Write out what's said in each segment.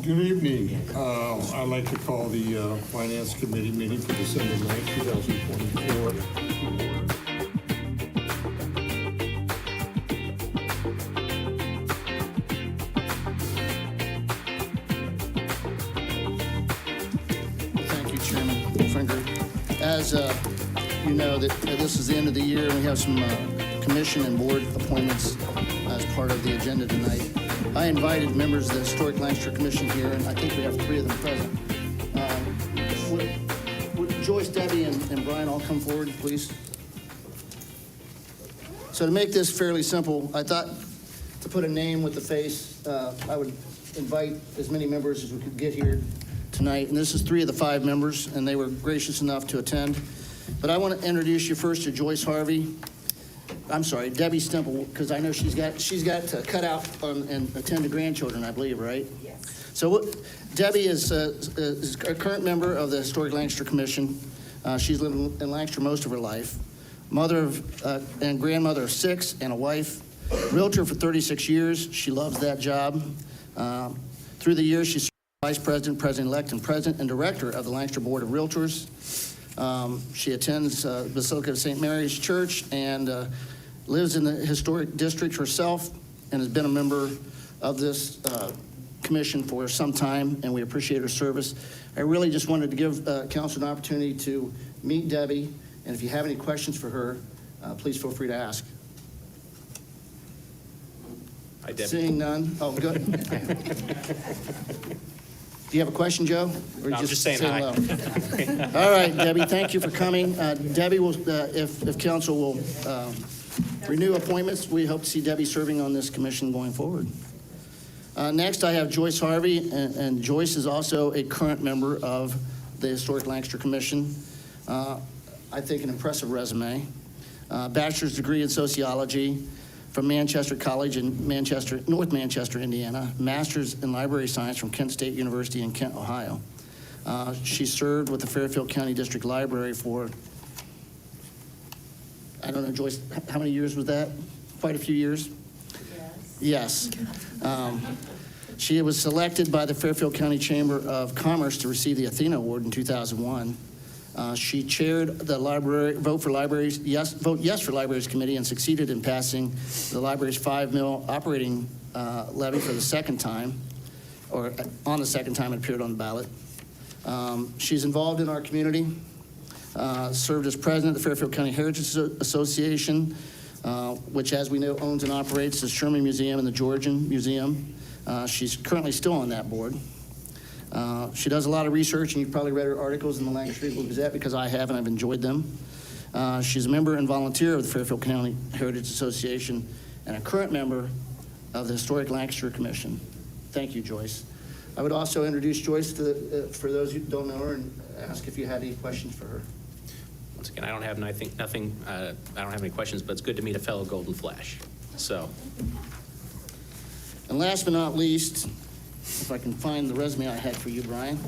Good evening. I'd like to call the Finance Committee meeting for December 9th, 2024. Thank you, Chairman Finger. As you know, that this is the end of the year, and we have some commission and board appointments as part of the agenda tonight. I invited members of the Historic Lancaster Commission here, and I think we have 3 of them present. Would Joyce, Debbie, and Brian all come forward, please? So to make this fairly simple, I thought to put a name with the face, I would invite as many members as we could get here tonight. And this is 3 of the 5 members, and they were gracious enough to attend. But I want to introduce you first to Joyce Harvey. I'm sorry, Debbie Stemple, because I know she's got to cut out and attend to grandchildren, I believe, right? Yes. So Debbie is a current member of the Historic Lancaster Commission. She's lived in Lancaster most of her life. Mother of and grandmother of 6 and a wife. Realtor for 36 years. She loves that job. Through the years, she's Vice President, President-elect, and President and Director of the Lancaster Board of Realtors. She attends Basilica of St. Mary's Church and lives in the historic district herself and has been a member of this commission for some time, and we appreciate her service. I really just wanted to give council an opportunity to meet Debbie, and if you have any questions for her, please feel free to ask. Hi, Debbie. Seeing none. Oh, good. Do you have a question, Joe? Or No, I'm just saying hi. hello? All right, Debbie, thank you for coming. Debbie will, if council will renew appointments, we hope to see Debbie serving on this commission going forward. Next, I have Joyce Harvey, and Joyce is also a current member of the Historic Lancaster Commission. I think an impressive resume. Bachelor's degree in sociology from Manchester College in North Manchester, Indiana. Master's in library science from Kent State University in Kent, Ohio. She served with the Fairfield County District Library for, I don't know, Joyce, how many years was that? Quite a few years? Yes. She was selected by the Fairfield County Chamber of Commerce to receive the Athena Award in 2001. She chaired the Vote Yes for Libraries Committee and succeeded in passing the library's $5 million operating levy for the second time, or on the second time it appeared on the ballot. She's involved in our community, served as president of the Fairfield County Heritage Association, which, as we know, owns and operates the Sherman Museum and the Georgian Museum. She's currently still on that board. She does a lot of research, and you've probably read her articles in the Lancaster Eagle Gazette, because I have, and I've enjoyed them. She's a member and volunteer of the Fairfield County Heritage Association and a current member of the Historic Lancaster Commission. Thank you, Joyce. I would also introduce Joyce to for those who don't know her and ask if you had any questions for her. Once again, I don't have nothing. I don't have any questions, but it's good to meet a fellow Golden Flash. So, And last but not least, if I can find the resume I had for you, Brian.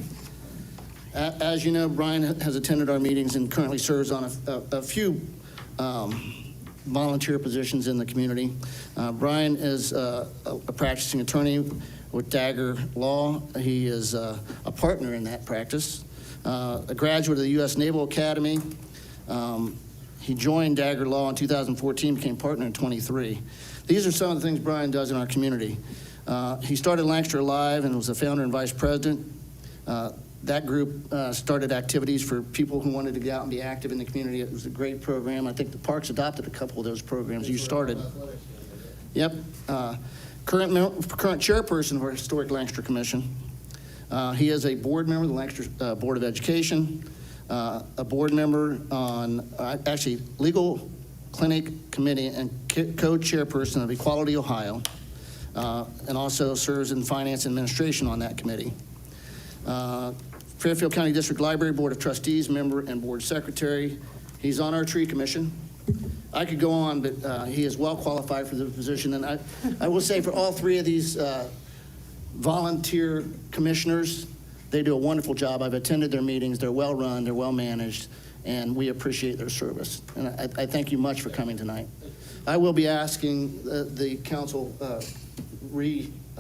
As you know, Brian has attended our meetings and currently serves on a few volunteer positions in the community. Brian is a practicing attorney with Dagger Law. He is a partner in that practice, a graduate of the U.S. Naval Academy. He joined Dagger Law in 2014, became partner in 23. These are some of the things Brian does in our community. He started Lancaster Alive and was the founder and vice president. That group started activities for people who wanted to get out and be active in the community. It was a great program. I think the parks adopted a couple of those programs you started. Yep. Current chairperson of our Historic Lancaster Commission. He is a board member of the Lancaster Board of Education, a board member on, actually, Legal Clinic Committee and co-chairperson of Equality Ohio, and also serves in finance and administration on that committee. Fairfield County District Library Board of Trustees, member and board secretary. He's on our tree commission. I could go on, but he is well qualified for the position. And I will say for all 3 of these volunteer commissioners, they do a wonderful job. I've attended their meetings. They're well run, they're well managed, and we appreciate their service. And I thank you much for coming tonight. I will be asking the council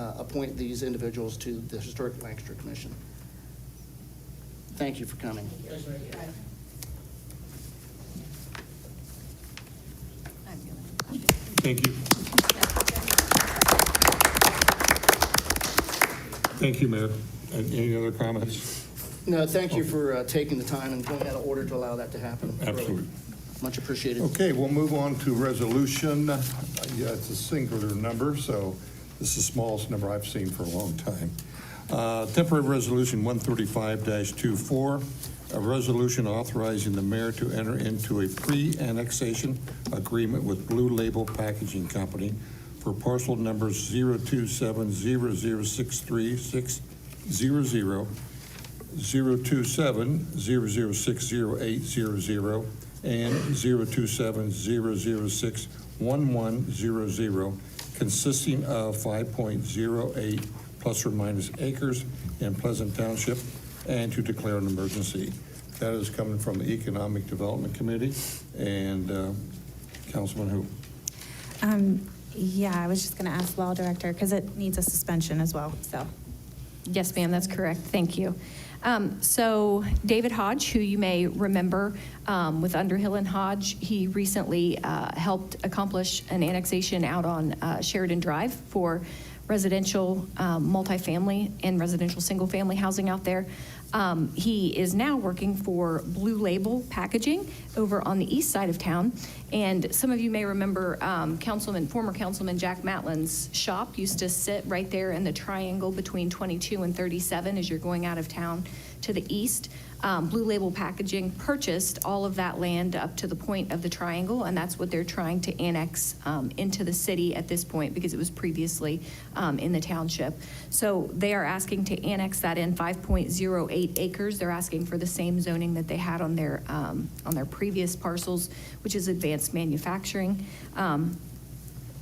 appoint these individuals to the Historic Lancaster Commission. Thank you for coming. Thank you. Thank you, Mayor. And any other comments? No, thank you for taking the time and going out of order to allow that to happen. Really. Absolutely. Much appreciated. Okay, we'll move on to resolution. Yeah, it's a singular number, so this is the smallest number I've seen for a long time. Temporary Resolution 135-24, a resolution authorizing the mayor to enter into a pre-annexation agreement with Blue Label Packaging Company for parcel numbers 027006360, 027006080, and 027006110, consisting of 5.08 plus or minus acres in Pleasant Township, and to declare an emergency. That is coming from the Economic Development Committee. And Councilman who? Yeah, I was just going to ask Law Director, because it needs a suspension as well, so. Yes, ma'am, that's correct. Thank you. So David Hodge, who you may remember with Underhill and Hodge, he recently helped accomplish an annexation out on Sheridan Drive for residential multifamily and residential single-family housing out there. He is now working for Blue Label Packaging over on the east side of town. And some of you may remember former Councilman Jack Matlin's shop used to sit right there in the triangle between 22 and 37 as you're going out of town to the east. Blue Label Packaging purchased all of that land up to the point of the triangle, and that's what they're trying to annex into the city at this point because it was previously in the township. So they are asking to annex that in 5.08 acres. They're asking for the same zoning that they had on their previous parcels, which is advanced manufacturing.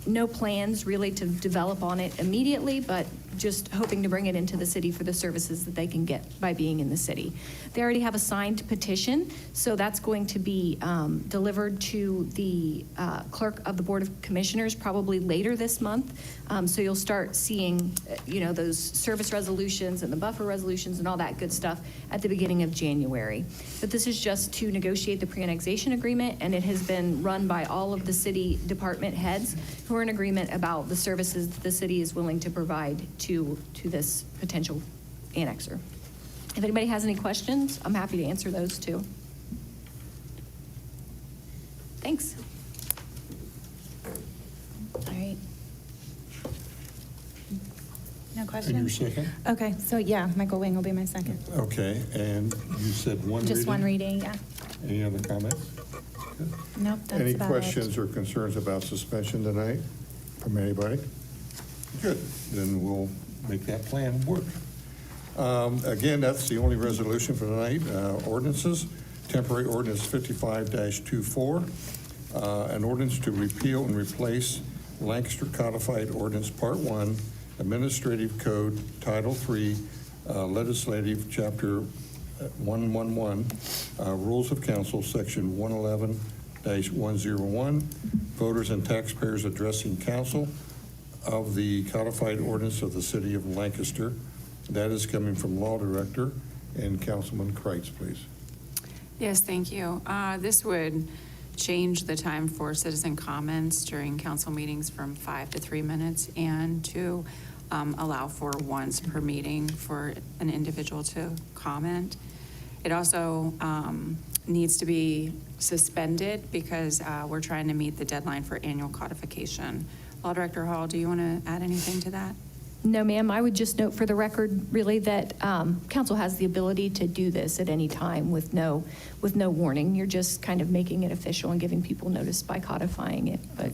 No plans really to develop on it immediately, but just hoping to bring it into the city for the services that they can get by being in the city. They already have a signed petition, so that's going to be delivered to the clerk of the Board of Commissioners probably later this month. So you'll start seeing, those service resolutions and the buffer resolutions and all that good stuff at the beginning of January. But this is just to negotiate the pre-annexation agreement, and it has been run by all of the city department heads who are in agreement about the services that the city is willing to provide to this potential annexer. If anybody has any questions, I'm happy to answer those too. Thanks. All right. No questions? And your second? Okay, so yeah, Michael Wing will be my second. Okay, and you said one reading? Just one reading, yeah. Any other comments? Nope, that's Any about questions it. or concerns about suspension tonight from anybody? Good, then we'll make that plan work. Again, that's the only resolution for tonight. Ordinances, temporary ordinance 55-24, an ordinance to repeal and replace Lancaster Codified Ordinance Part 1, Administrative Code, Title 3, Legislative, Chapter 111, Rules of Council, Section 111-101, Voters and Taxpayers Addressing Council of the Codified Ordinance of the City of Lancaster. That is coming from Law Director and Councilman Kreitz, please. Yes, thank you. This would change the time for citizen comments during council meetings from 5 to 3 minutes and to allow for once per meeting for an individual to comment. It also needs to be suspended because we're trying to meet the deadline for annual codification. Law Director Hall, do you want to add anything to that? No, ma'am. I would just note for the record, really, that council has the ability to do this at any time with no warning. You're just kind of making it official and giving people notice by codifying it, but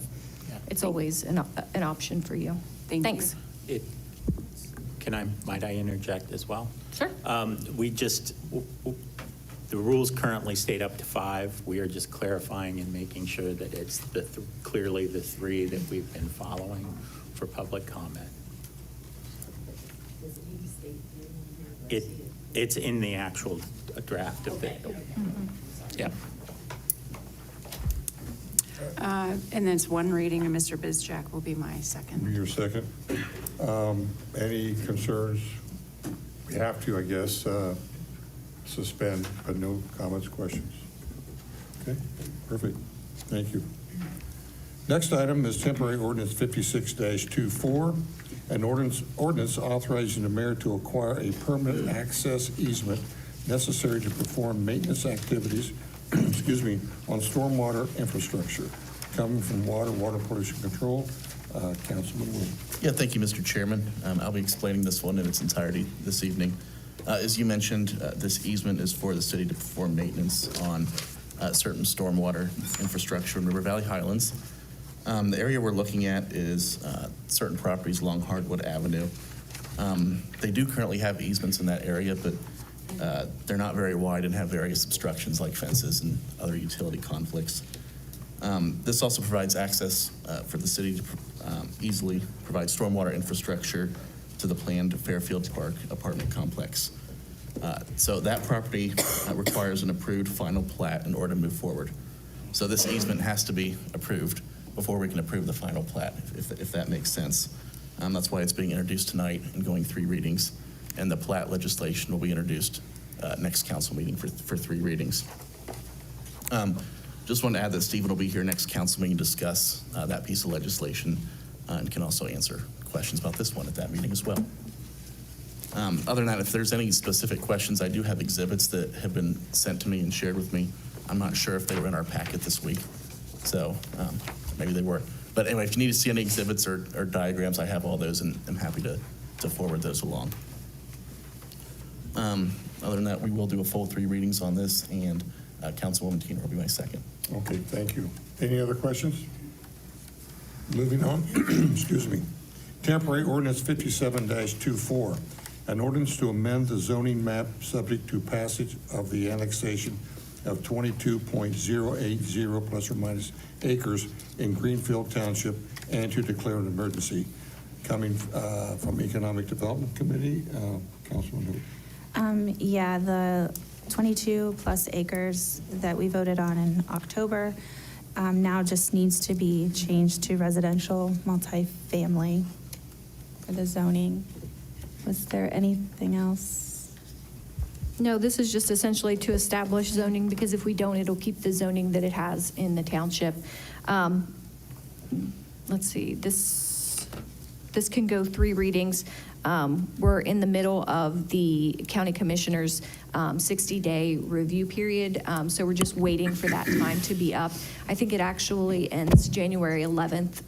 it's always an option for you. Thanks. Might I interject as well? Sure. The rules currently state up to 5. We are just clarifying and making sure that it's clearly the 3 that we've been following for public comment. It's in the actual draft of it. Yeah. And then it's one reading, and Mr. Bizjack will be my second. Your second. Any concerns? We have to, I guess, suspend, but no comments, questions. Okay, perfect. Thank you. Next item is temporary ordinance 56-24, an ordinance authorizing the mayor to acquire a permanent access easement necessary to perform maintenance activities, excuse me, on stormwater infrastructure coming from water pollution control. Councilman Wu. Yeah, thank you, Mr. Chairman. I'll be explaining this one in its entirety this evening. As you mentioned, this easement is for the city to perform maintenance on certain stormwater infrastructure in River Valley Highlands. The area we're looking at is certain properties along Hardwood Avenue. They do currently have easements in that area, but they're not very wide and have various obstructions like fences and other utility conflicts. This also provides access for the city to easily provide stormwater infrastructure to the planned Fairfield Park apartment complex. So that property requires an approved final plat in order to move forward. So this easement has to be approved before we can approve the final plat, if that makes sense. That's why it's being introduced tonight and going 3 readings, and the plat legislation will be introduced next council meeting for 3 readings. Just want to add that Stephen will be here next council meeting to discuss that piece of legislation and can also answer questions about this one at that meeting as well. Other than that, if there's any specific questions, I do have exhibits that have been sent to me and shared with me. I'm not sure if they were in our packet this week, so maybe they were. But anyway, if you need to see any exhibits or diagrams, I have all those, and I'm happy to forward those along. Other than that, we will do a full 3 readings on this, and Councilwoman Teener will be my second. Okay, thank you. Any other questions? Moving on, excuse me. Temporary ordinance 57-24, an ordinance to amend the zoning map subject to passage of the annexation of 22.080 plus or minus acres in Greenfield Township and to declare an emergency. Coming from Economic Development Committee, Councilman Wu. Yeah, the 22 plus acres that we voted on in October now just needs to be changed to residential multifamily for the zoning. Was there anything else? No, this is just essentially to establish zoning, because if we don't, it'll keep the zoning that it has in the township. Let's see, this can go 3 readings. We're in the middle of the county commissioner's 60-day review period, so we're just waiting for that time to be up. I think it actually ends January 11th.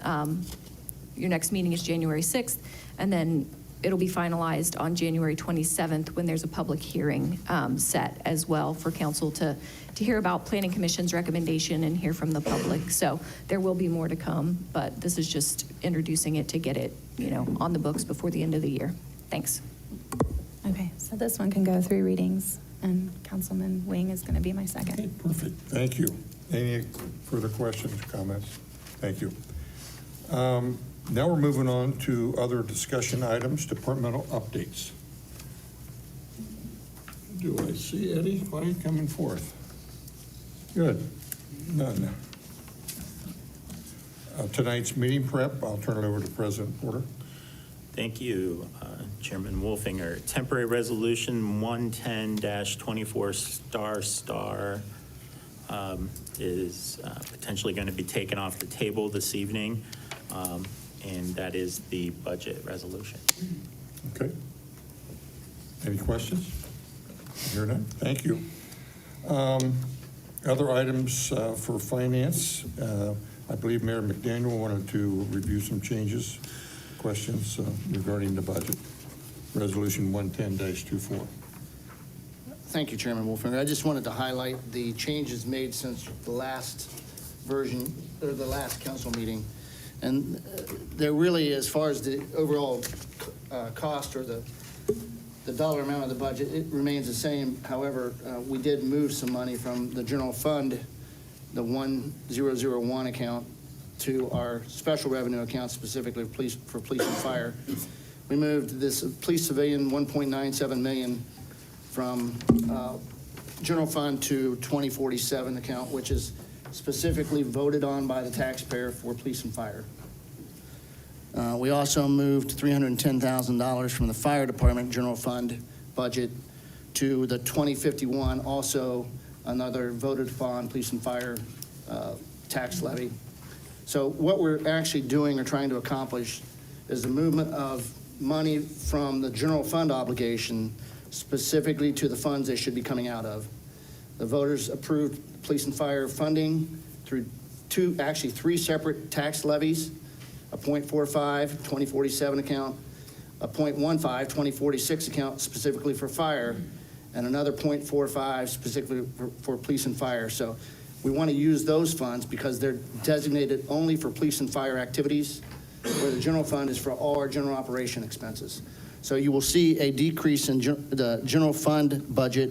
Your next meeting is January 6th, and then it'll be finalized on January 27th when there's a public hearing set as well for council to hear about Planning Commission's recommendation and hear from the public. So there will be more to come, but this is just introducing it to get it, on the books before the end of the year. Thanks. Okay, so this one can go 3 readings, and Councilman Wing is going to be my second. Okay, perfect. Thank you. Any further questions, comments? Thank you. Now we're moving on to other discussion items, departmental updates. Do I see anybody coming forth? Good. None. Tonight's meeting prep, I'll turn it over to President Porter. Thank you, Chairman Wolfinger. Temporary Resolution 110-24 is potentially going to be taken off the table this evening, and that is the budget resolution. Okay. Any questions? Hear none? Thank you. Other items for finance. I believe Mayor McDaniel wanted to review some changes, questions regarding the budget. Resolution 110-24. Thank you, Chairman Wolfinger. I just wanted to highlight the changes made since the last version, or the last council meeting. And there really, as far as the overall cost or the dollar amount of the budget, it remains the same. However, we did move some money from the general fund, the 1001 account, to our special revenue account, specifically for police and fire. We moved this police civilian 1.97 million from general fund to 2047 account, which is specifically voted on by the taxpayer for police and fire. We also moved $310,000 from the fire department general fund budget to the 2051, also another voted upon police and fire tax levy. So what we're actually doing or trying to accomplish is the movement of money from the general fund obligation specifically to the funds they should be coming out of. The voters approved police and fire funding through three separate tax levies, a .45 2047 account, a .15 2046 account specifically for fire, and another .45 specifically for police and fire. So we want to use those funds because they're designated only for police and fire activities, where the general fund is for all our general operation expenses. So you will see a decrease in the general fund budget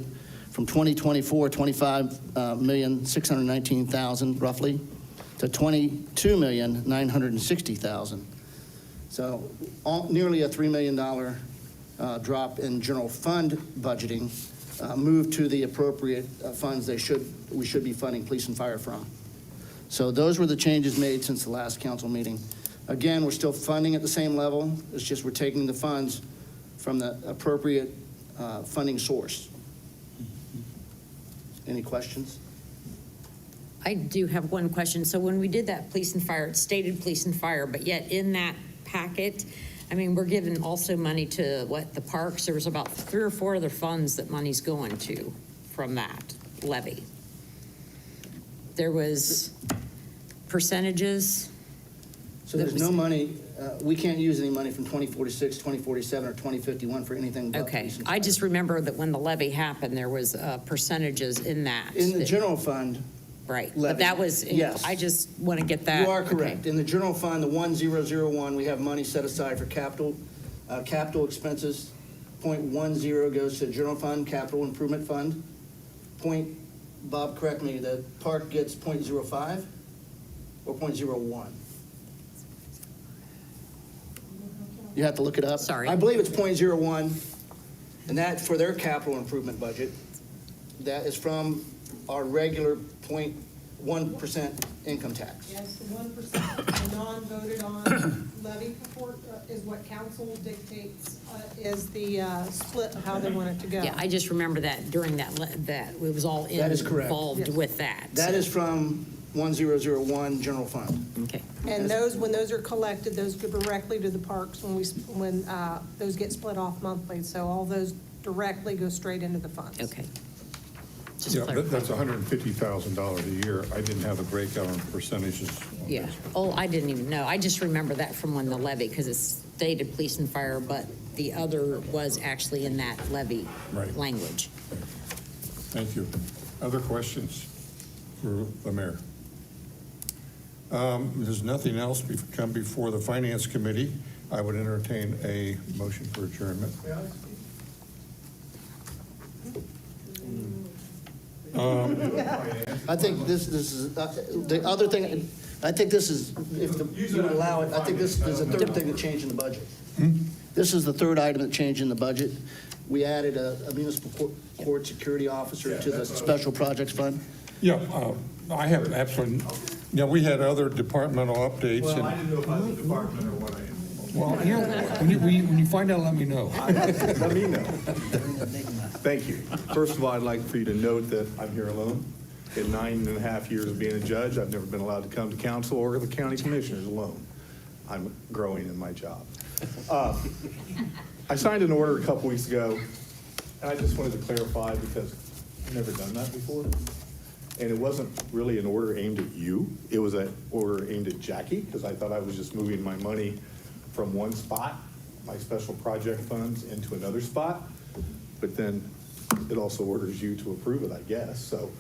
from 2024, $25,619,000 roughly, to $22,960,000. So nearly a $3 million drop in general fund budgeting moved to the appropriate funds we should be funding police and fire from. So those were the changes made since the last council meeting. Again, we're still funding at the same level. It's just we're taking the funds from the appropriate funding source. Any questions? I do have one question. So when we did that police and fire, it stated police and fire, but yet in that packet, I mean, we're giving also money to the parks. There was about 3 or 4 other funds that money's going to from that levy. There was percentages. So there's no money, we can't use any money from 2046, 2047, or 2051 for anything but Okay, police and I fire. just remember that when the levy happened, there was percentages in that. In the general fund, Right, levy, but that was, yes. I just want to get that. you are okay. correct. In the general fund, the 1001, we have money set aside for capital expenses. .10 goes to general fund, capital improvement fund. Bob, correct me, the park gets .05 or .01? You have to look it up. Sorry. I believe it's .01, and that for their capital improvement budget. That is from our regular 0.1% income tax. Yes, the 1%, the non-voted on levy report is what council dictates, is the split of how they want it to go. Yeah, I just remember that during that it was all That is correct. involved Yes. with that. That is from 1001 general fund. Okay. And those, when those are collected, those go directly to the parks when those get split off monthly. So all those directly go straight into the funds. Okay. Just Yeah, clarify. that's $150,000 a year. I didn't have a breakout on percentages on Yeah. this. Oh, I didn't even know. I just remember that from when the levy, because it stated police and fire, but the other was actually in that levy Right. language. Thank you. Other questions for the mayor? There's nothing else come before the finance committee. I would entertain a motion for adjournment. I think this is, the other thing, I think this is, if you would allow it, I think this is the third thing that changed in the budget. This is the third item that changed in the budget. We added a municipal court security officer to the special projects fund. Yeah, I have absolutely, yeah, we had other departmental updates. Well, and- I didn't know if I was a department or what I am. Well, you know, when you find out, let me know. Let me know. Thank you. First of all, I'd like for you to note that I'm here alone. In 9.5 years of being a judge, I've never been allowed to come to council or the county commissioners alone. I'm growing in my job. I signed an order a couple weeks ago, and I just wanted to clarify because I've never done that before. And it wasn't really an order aimed at you. It was an order aimed at Jackie, because I thought I was just moving my money from one spot, my special project funds, into another spot. But then it also orders you to approve it, I guess. So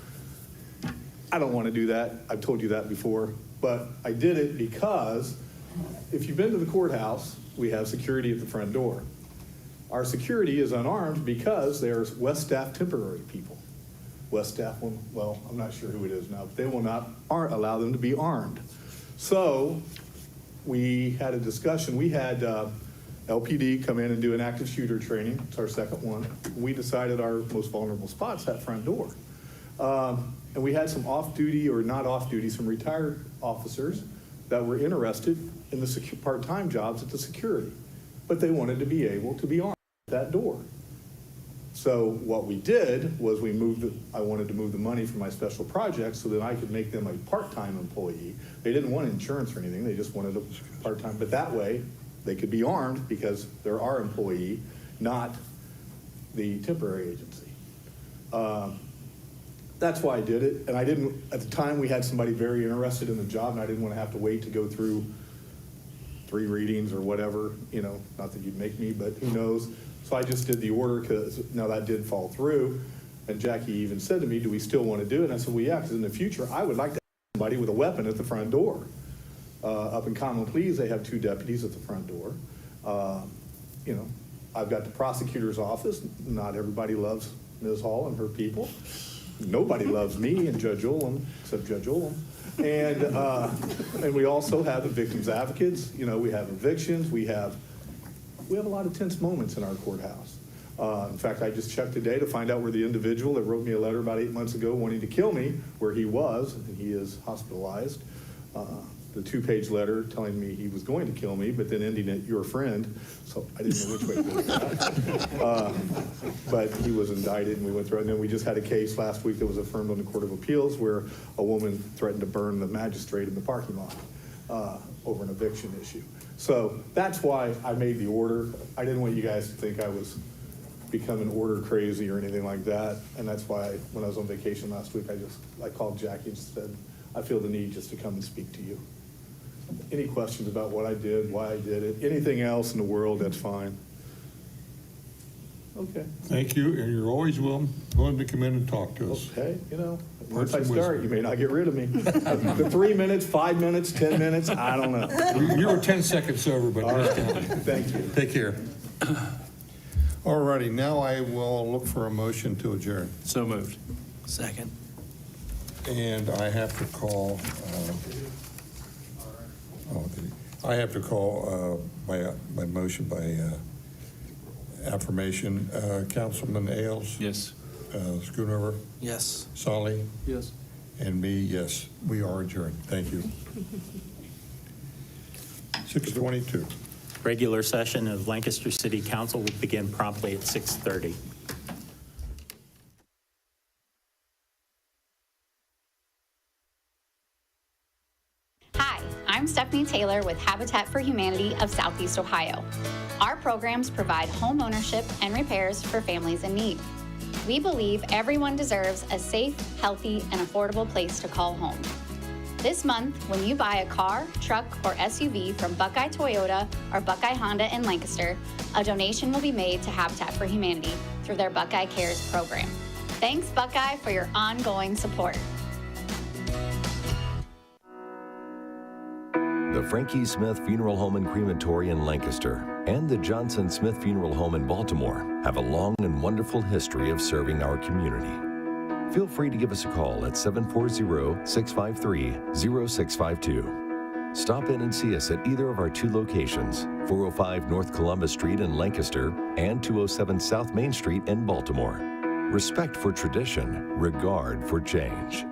I don't want to do that. I've told you that before. But I did it because if you've been to the courthouse, we have security at the front door. Our security is unarmed because there's West Staff temporary people. West Staff, well, I'm not sure who it is now, but they will not allow them to be armed. So we had a discussion. We had LPD come in and do an active shooter training. It's our second one. We decided our most vulnerable spot's that front door. And we had some off-duty or not off-duty, some retired officers that were interested in the part-time jobs at the security, but they wanted to be able to be armed at that door. So what we did was I wanted to move the money from my special projects so that I could make them a part-time employee. They didn't want insurance or anything, they just wanted a part-time, but that way they could be armed because they're our employee, not the temporary agency. That's why I did it, and I didn't, at the time, we had somebody very interested in the job, and I didn't want to have to wait to go through 3 readings or whatever, not that you'd make me, but who knows. So I just did the order, because now that did fall through, and Jackie even said to me, do we still want to do it? And I said, well, yeah, because in the future, I would like to have somebody with a weapon at the front door. Up in Common Pleas, they have 2 deputies at the front door. I've got the prosecutor's office. Not everybody loves Ms. Hall and her people. Nobody loves me and Judge Ullum, except Judge Ullum. And we also have the victims advocates. We have evictions. We have a lot of tense moments in our courthouse. In fact, I just checked today to find out where the individual that wrote me a letter about 8 months ago wanting to kill me, where he was, and he is hospitalized. The 2-page letter telling me he was going to kill me, but then ending at your friend. So I didn't know which way to go with that. But he was indicted, and we went through it. And then we just had a case last week that was affirmed on the Court of Appeals where a woman threatened to burn the magistrate in the parking lot over an eviction issue. So that's why I made the order. I didn't want you guys to think I was becoming order crazy or anything like that. And that's why when I was on vacation last week, I called Jackie and said, I feel the need just to come and speak to you. Any questions about what I did, why I did it, anything else in the world, that's fine. Okay. Thank you, and you're always willing to come in and talk to us. Okay, once I start, you may not get rid of me. The 3 minutes, 5 minutes, 10 minutes, I don't know. You were 10 seconds over, but All right. Thank you. take care. All righty, now I will look for a motion to adjourn. So moved. Second. And I have to call, by motion by affirmation. Councilman Ailes? Yes. Schoonover? Yes. Solly? Yes. And me, yes. We are adjourned. Thank you. 6:22. Regular session of Lancaster City Council will begin promptly at 6:30. Hi, I'm Stephanie Taylor with Habitat for Humanity of Southeast Ohio. Our programs provide home ownership and repairs for families in need. We believe everyone deserves a safe, healthy, and affordable place to call home. This month, when you buy a car, truck, or SUV from Buckeye Toyota or Buckeye Honda in Lancaster, a donation will be made to Habitat for Humanity through their Buckeye Cares program. Thanks, Buckeye, for your ongoing support. The Frankie Smith Funeral Home and Crematory in Lancaster and the Johnson Smith Funeral Home in Baltimore have a long and wonderful history of serving our community. Feel free to give us a call at 740-653-0652. Stop in and see us at either of our 2 locations, 405 North Columbus Street in Lancaster and 207 South Main Street in Baltimore. Respect for tradition, regard for change.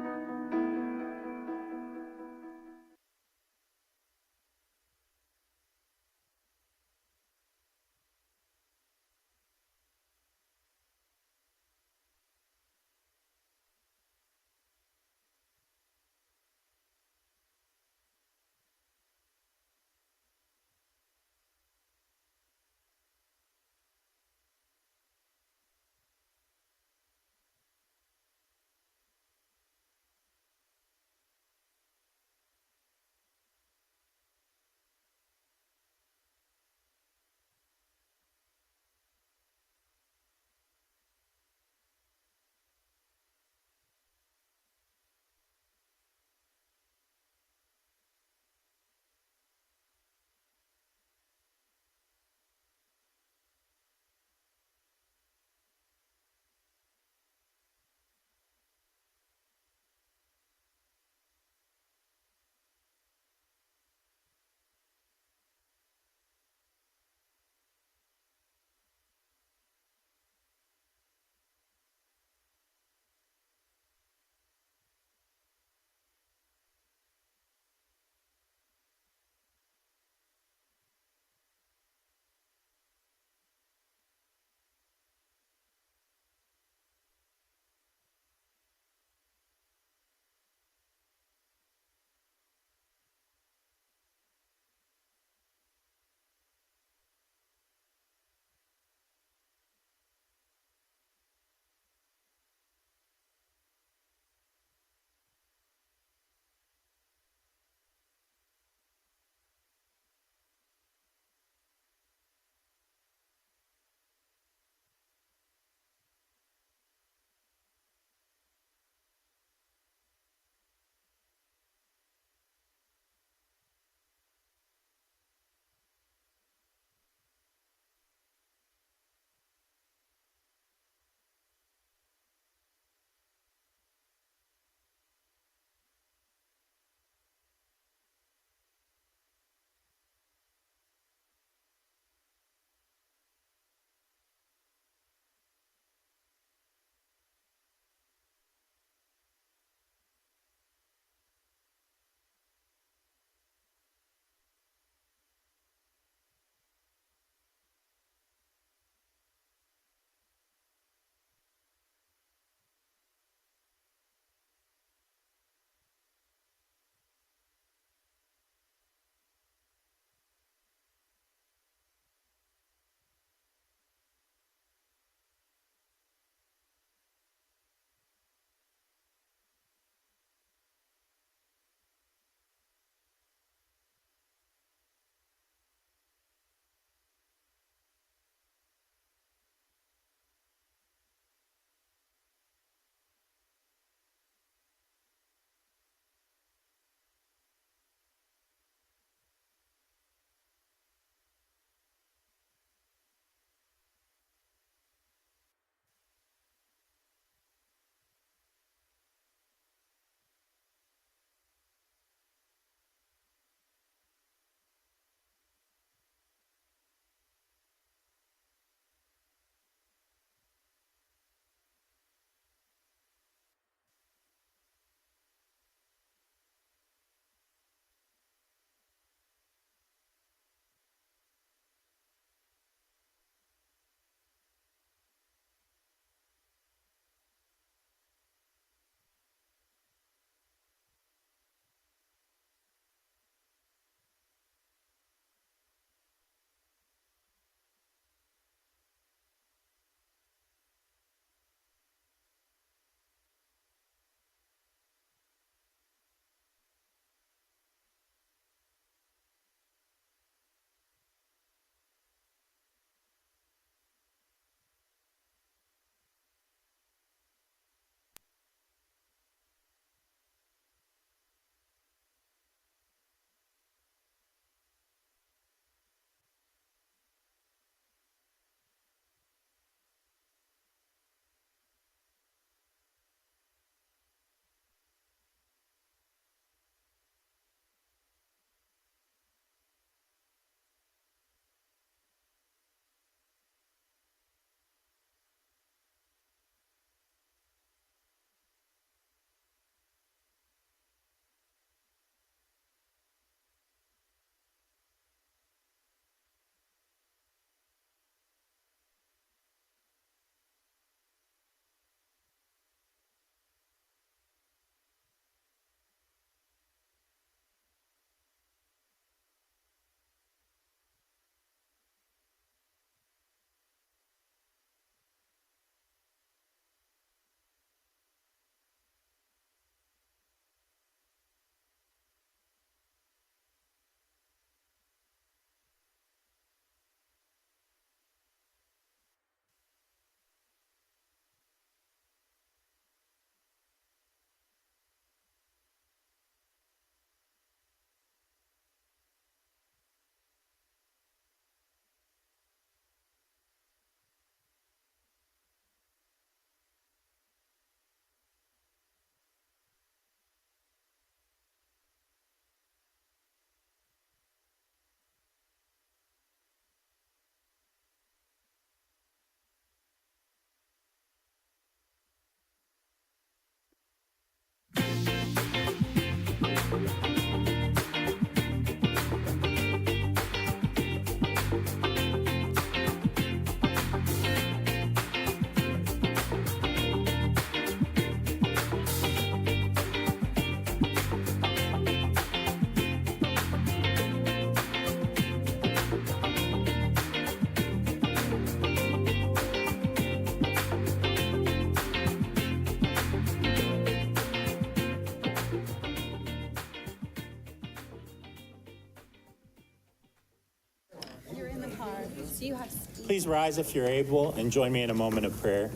Please rise if you're able and join me in a moment of prayer.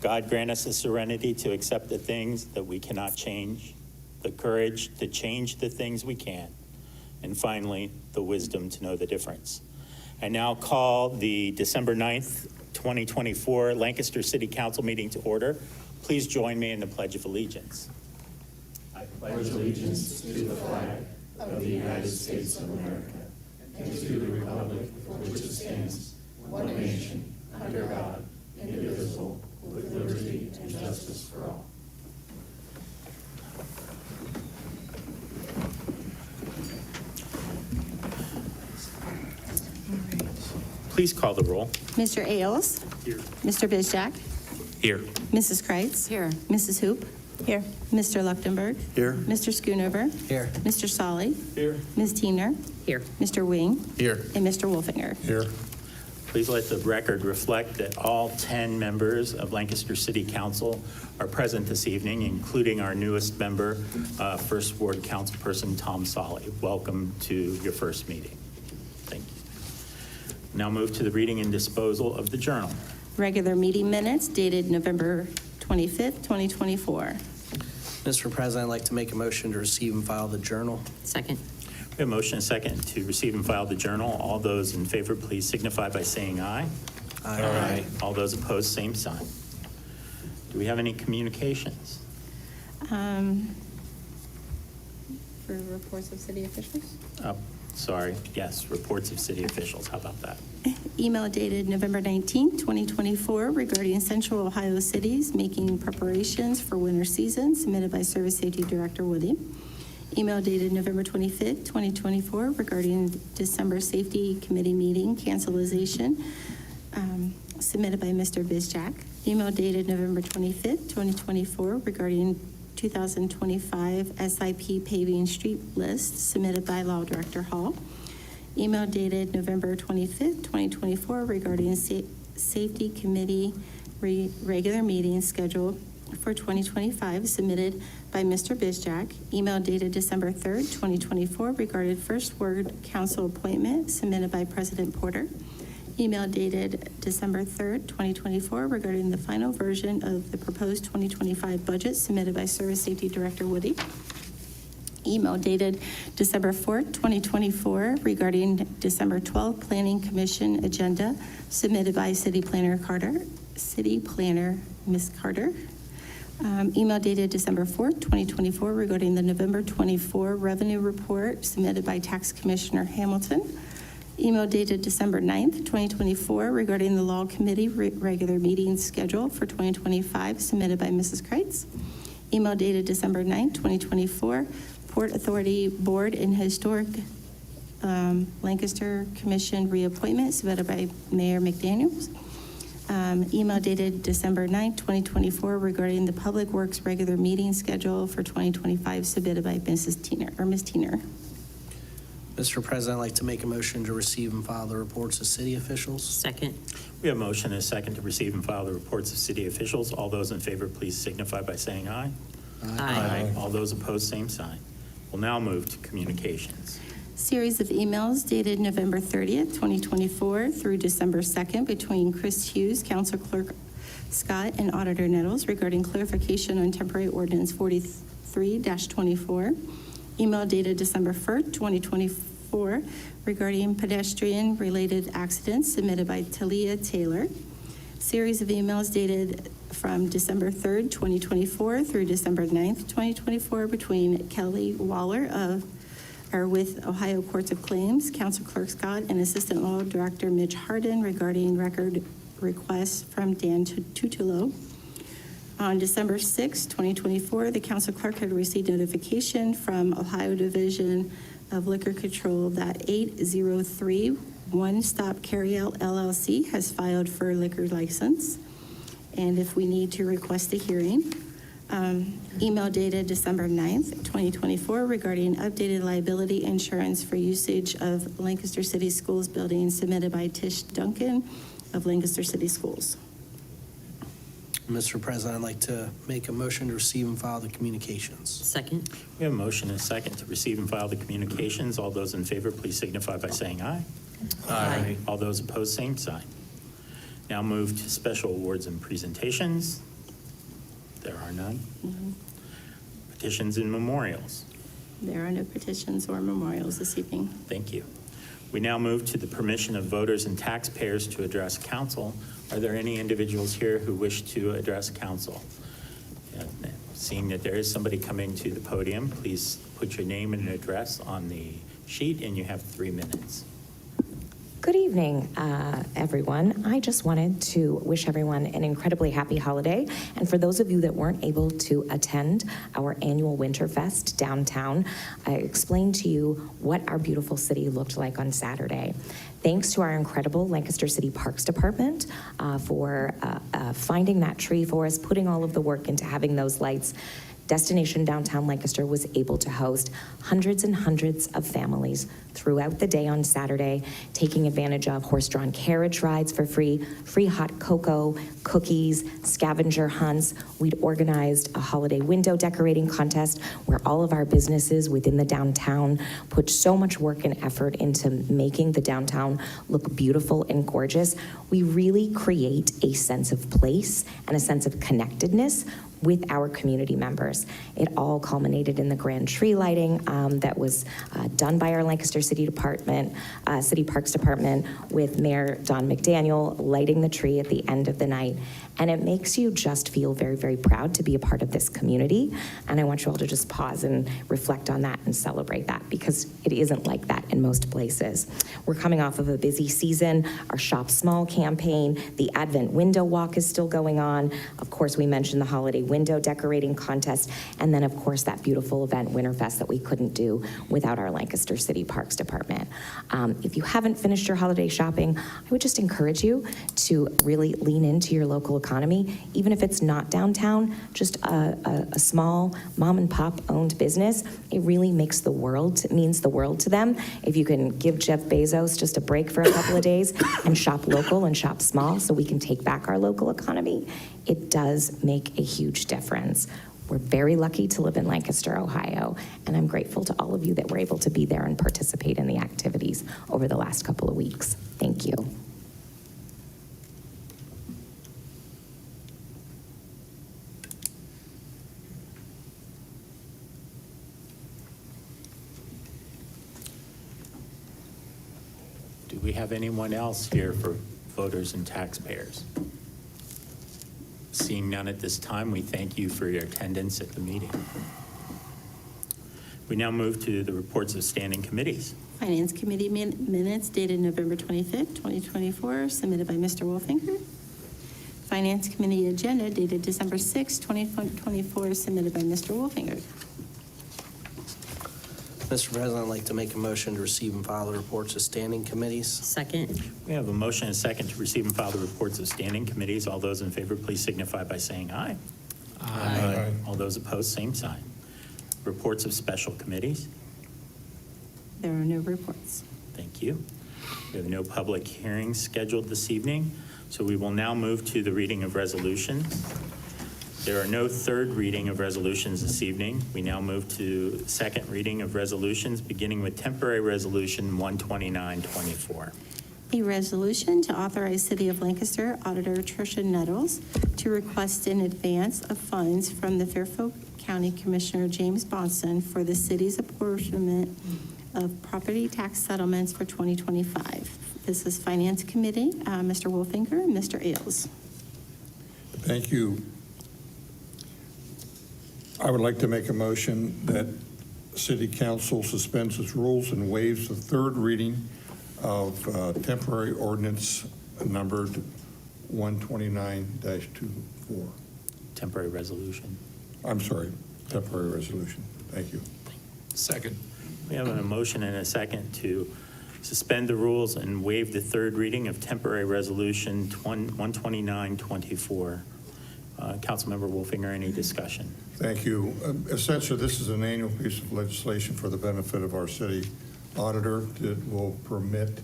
God, grant us the serenity to accept the things that we cannot change, the courage to change the things we can, and finally, the wisdom to know the difference. I now call the December 9th, 2024 Lancaster City Council meeting to order. Please join me in the Pledge of Allegiance. I pledge allegiance to the flag of the United States of America and to the republic for which it stands, one nation, under God, indivisible, with liberty and justice for all. Please call the roll. Mr. Ailes? Here. Mr. Bizjack? Here. Mrs. Kreitz? Here. Mrs. Hoop? Here. Mr. Luchtenberg? Here. Mr. Schoonover? Here. Mr. Solly? Here. Ms. Teener? Here. Mr. Wing? Here. And Mr. Wolfinger? Here. Please let the record reflect that all 10 members of Lancaster City Council are present this evening, including our newest member, First Ward Councilperson Tom Solly. Welcome to your first meeting. Thank you. Now move to the reading and disposal of the journal. Regular meeting minutes dated November 25th, 2024. Mr. President, I'd like to make a motion to receive and file the journal. Second. We have a motion and a second to receive and file the journal. All those in favor, please signify by saying aye. Aye. All those opposed, same sign. Do we have any communications? For reports of city officials? Sorry, yes, reports of city officials. How about that? Email dated November 19th, 2024 regarding Central Ohio cities making preparations for winter season, submitted by Service Safety Director Woody. Email dated November 25th, 2024 regarding December Safety Committee meeting cancellation, submitted by Mr. Bizjack. Email dated November 25th, 2024 regarding 2025 SIP paving street list, submitted by Law Director Hall. Email dated November 25th, 2024 regarding Safety Committee regular meeting schedule for 2025, submitted by Mr. Bizjack. Email dated December 3rd, 2024 regarding First Ward Council appointment, submitted by President Porter. Email dated December 3rd, 2024 regarding the final version of the proposed 2025 budget, submitted by Service Safety Director Woody. Email dated December 4th, 2024 regarding December 12th Planning Commission agenda, submitted by City Planner Ms. Carter. Email dated December 4th, 2024 regarding the November 24 revenue report, submitted by Tax Commissioner Hamilton. Email dated December 9th, 2024 regarding the Law Committee regular meeting schedule for 2025, submitted by Mrs. Kreitz. Email dated December 9th, 2024, Port Authority Board and Historic Lancaster Commission reappointment, submitted by Mayor McDaniels. Email dated December 9th, 2024 regarding the Public Works regular meeting schedule for 2025, submitted by Ms. Teener. Mr. President, I'd like to make a motion to receive and file the reports of city officials. Second. We have a motion and a second to receive and file the reports of city officials. All those in favor, please signify by saying aye. Aye. All those opposed, same sign. We'll now move to communications. Series of emails dated November 30th, 2024 through December 2nd between Chris Hughes, Council Clerk Scott, and Auditor Nettles regarding clarification on temporary ordinance 43-24. Email dated December 1st, 2024 regarding pedestrian-related accidents, submitted by Talia Taylor. Series of emails dated from December 3rd, 2024 through December 9th, 2024 between Kelly Waller with Ohio Courts of Claims, Council Clerk Scott, and Assistant Law Director Mitch Harden regarding record requests from Dan Tutulo. On December 6, 2024, the council clerk had received notification from Ohio Division of Liquor Control that 803 One Stop Carryout LLC has filed for a liquor license, and if we need to request a hearing. Email dated December 9th, 2024 regarding updated liability insurance for usage of Lancaster City Schools building, submitted by Tish Duncan of Lancaster City Schools. Mr. President, I'd like to make a motion to receive and file the communications. Second. We have a motion and a second to receive and file the communications. All those in favor, please signify by saying aye. Aye. All those opposed, same sign. Now move to special awards and presentations. There are none. Petitions and memorials. There are no petitions or memorials this evening. Thank you. We now move to the permission of voters and taxpayers to address council. Are there any individuals here who wish to address council? Seeing that there is somebody coming to the podium, please put your name and address on the sheet, and you have 3 minutes. Good evening, everyone. I just wanted to wish everyone an incredibly happy holiday. And for those of you that weren't able to attend our annual Winterfest downtown, I explained to you what our beautiful city looked like on Saturday. Thanks to our incredible Lancaster City Parks Department for finding that tree for us, putting all of the work into having those lights. Destination Downtown Lancaster was able to host hundreds and hundreds of families throughout the day on Saturday, taking advantage of horse-drawn carriage rides for free hot cocoa, cookies, scavenger hunts. We'd organized a holiday window decorating contest where all of our businesses within the downtown put so much work and effort into making the downtown look beautiful and gorgeous. We really create a sense of place and a sense of connectedness with our community members. It all culminated in the grand tree lighting that was done by our Lancaster City Parks Department with Mayor Don McDaniel lighting the tree at the end of the night. And it makes you just feel very, very proud to be a part of this community. And I want you all to just pause and reflect on that and celebrate that, because it isn't like that in most places. We're coming off of a busy season. Our Shop Small campaign, the Advent Window Walk is still going on. Of course, we mentioned the holiday window decorating contest. And then, of course, that beautiful event, Winterfest, that we couldn't do without our Lancaster City Parks Department. If you haven't finished your holiday shopping, I would just encourage you to really lean into your local economy, even if it's not downtown, just a small mom and pop owned business. It really means the world to them. If you can give Jeff Bezos just a break for a couple of days and shop local and shop small so we can take back our local economy, it does make a huge difference. We're very lucky to live in Lancaster, Ohio, and I'm grateful to all of you that were able to be there and participate in the activities over the last couple of weeks. Thank you. Do we have anyone else here for voters and taxpayers? Seeing none at this time, we thank you for your attendance at the meeting. We now move to the reports of standing committees. Finance Committee minutes dated November 25th, 2024, submitted by Mr. Wolfinger. Finance Committee agenda dated December 6th, 2024, submitted by Mr. Wolfinger. Mr. President, I'd like to make a motion to receive and file the reports of standing committees. Second. We have a motion and a second to receive and file the reports of standing committees. All those in favor, please signify by saying aye. Aye. All those opposed, same sign. Reports of special committees. There are no reports. Thank you. We have no public hearings scheduled this evening, so we will now move to the reading of resolutions. There are no third reading of resolutions this evening. We now move to second reading of resolutions, beginning with temporary resolution 12924. A resolution to authorize City of Lancaster Auditor Tricia Nettles to request an advance of funds from the Fairfield County Commissioner James Bonson for the city's apportionment of property tax settlements for 2025. This is Finance Committee, Mr. Wolfinger and Mr. Ailes. Thank you. I would like to make a motion that City Council suspends its rules and waives the third reading of temporary ordinance numbered 129-24. Temporary resolution. I'm sorry, temporary resolution. Thank you. Second. We have a motion and a second to suspend the rules and waive the third reading of temporary resolution 12924. Councilmember Wolfinger, any discussion? Thank you. Essentially, this is an annual piece of legislation for the benefit of our city auditor that will permit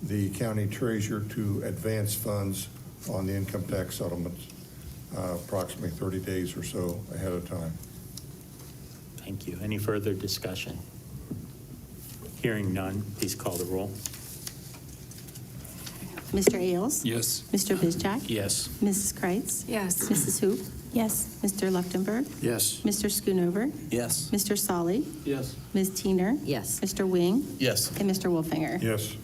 the county treasurer to advance funds on the income tax settlements approximately 30 days or so ahead of time. Thank you. Any further discussion? Hearing none, please call the roll. Mr. Ailes? Yes. Mr. Bizjack? Yes. Mrs. Kreitz? Yes. Mrs. Hoop? Yes. Mr. Leuchtenberg? Yes. Mr. Schoonover? Yes. Mr. Solly? Yes. Ms. Teener? Yes. Mr. Wing? Yes. And Mr. Wolfinger? Yes.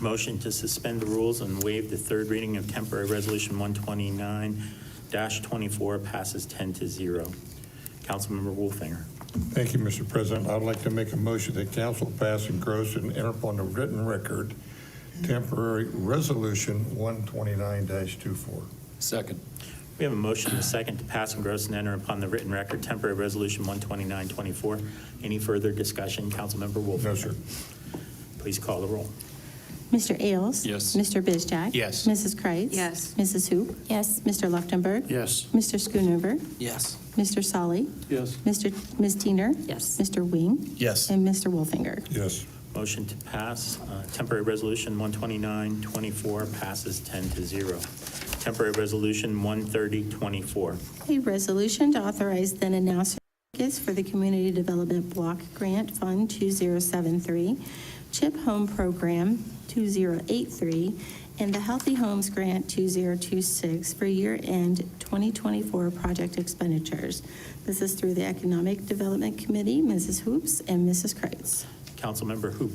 Motion to suspend the rules and waive the third reading of temporary resolution 129-24 passes 10-0. Councilmember Wolfinger. Thank you, Mr. President. I'd like to make a motion that council pass, engross, and enter upon the written record temporary resolution 129-24. Second. We have a motion and a second to pass, engross, and enter upon the written record temporary resolution 129-24. Any further discussion? Councilmember Wolfinger. No, sir. Please call the roll. Mr. Ailes? Yes. Mr. Bizjack? Yes. Mrs. Kreitz? Yes. Mrs. Hoop? Yes. Mr. Leuchtenberg? Yes. Mr. Schoonover? Yes. Mr. Solly? Yes. Ms. Teener? Yes. Mr. Wing? Yes. And Mr. Wolfinger? Yes. Motion to pass, temporary resolution 129-24 passes 10-0. Temporary resolution 130-24. A resolution to authorize then and now certificates for the Community Development Block Grant Fund 2073, CHIP Home Program 2083, and the Healthy Homes Grant 2026 for year-end 2024 project expenditures. This is through the Economic Development Committee, Mrs. Hoops and Mrs. Kreitz. Councilmember Hoop.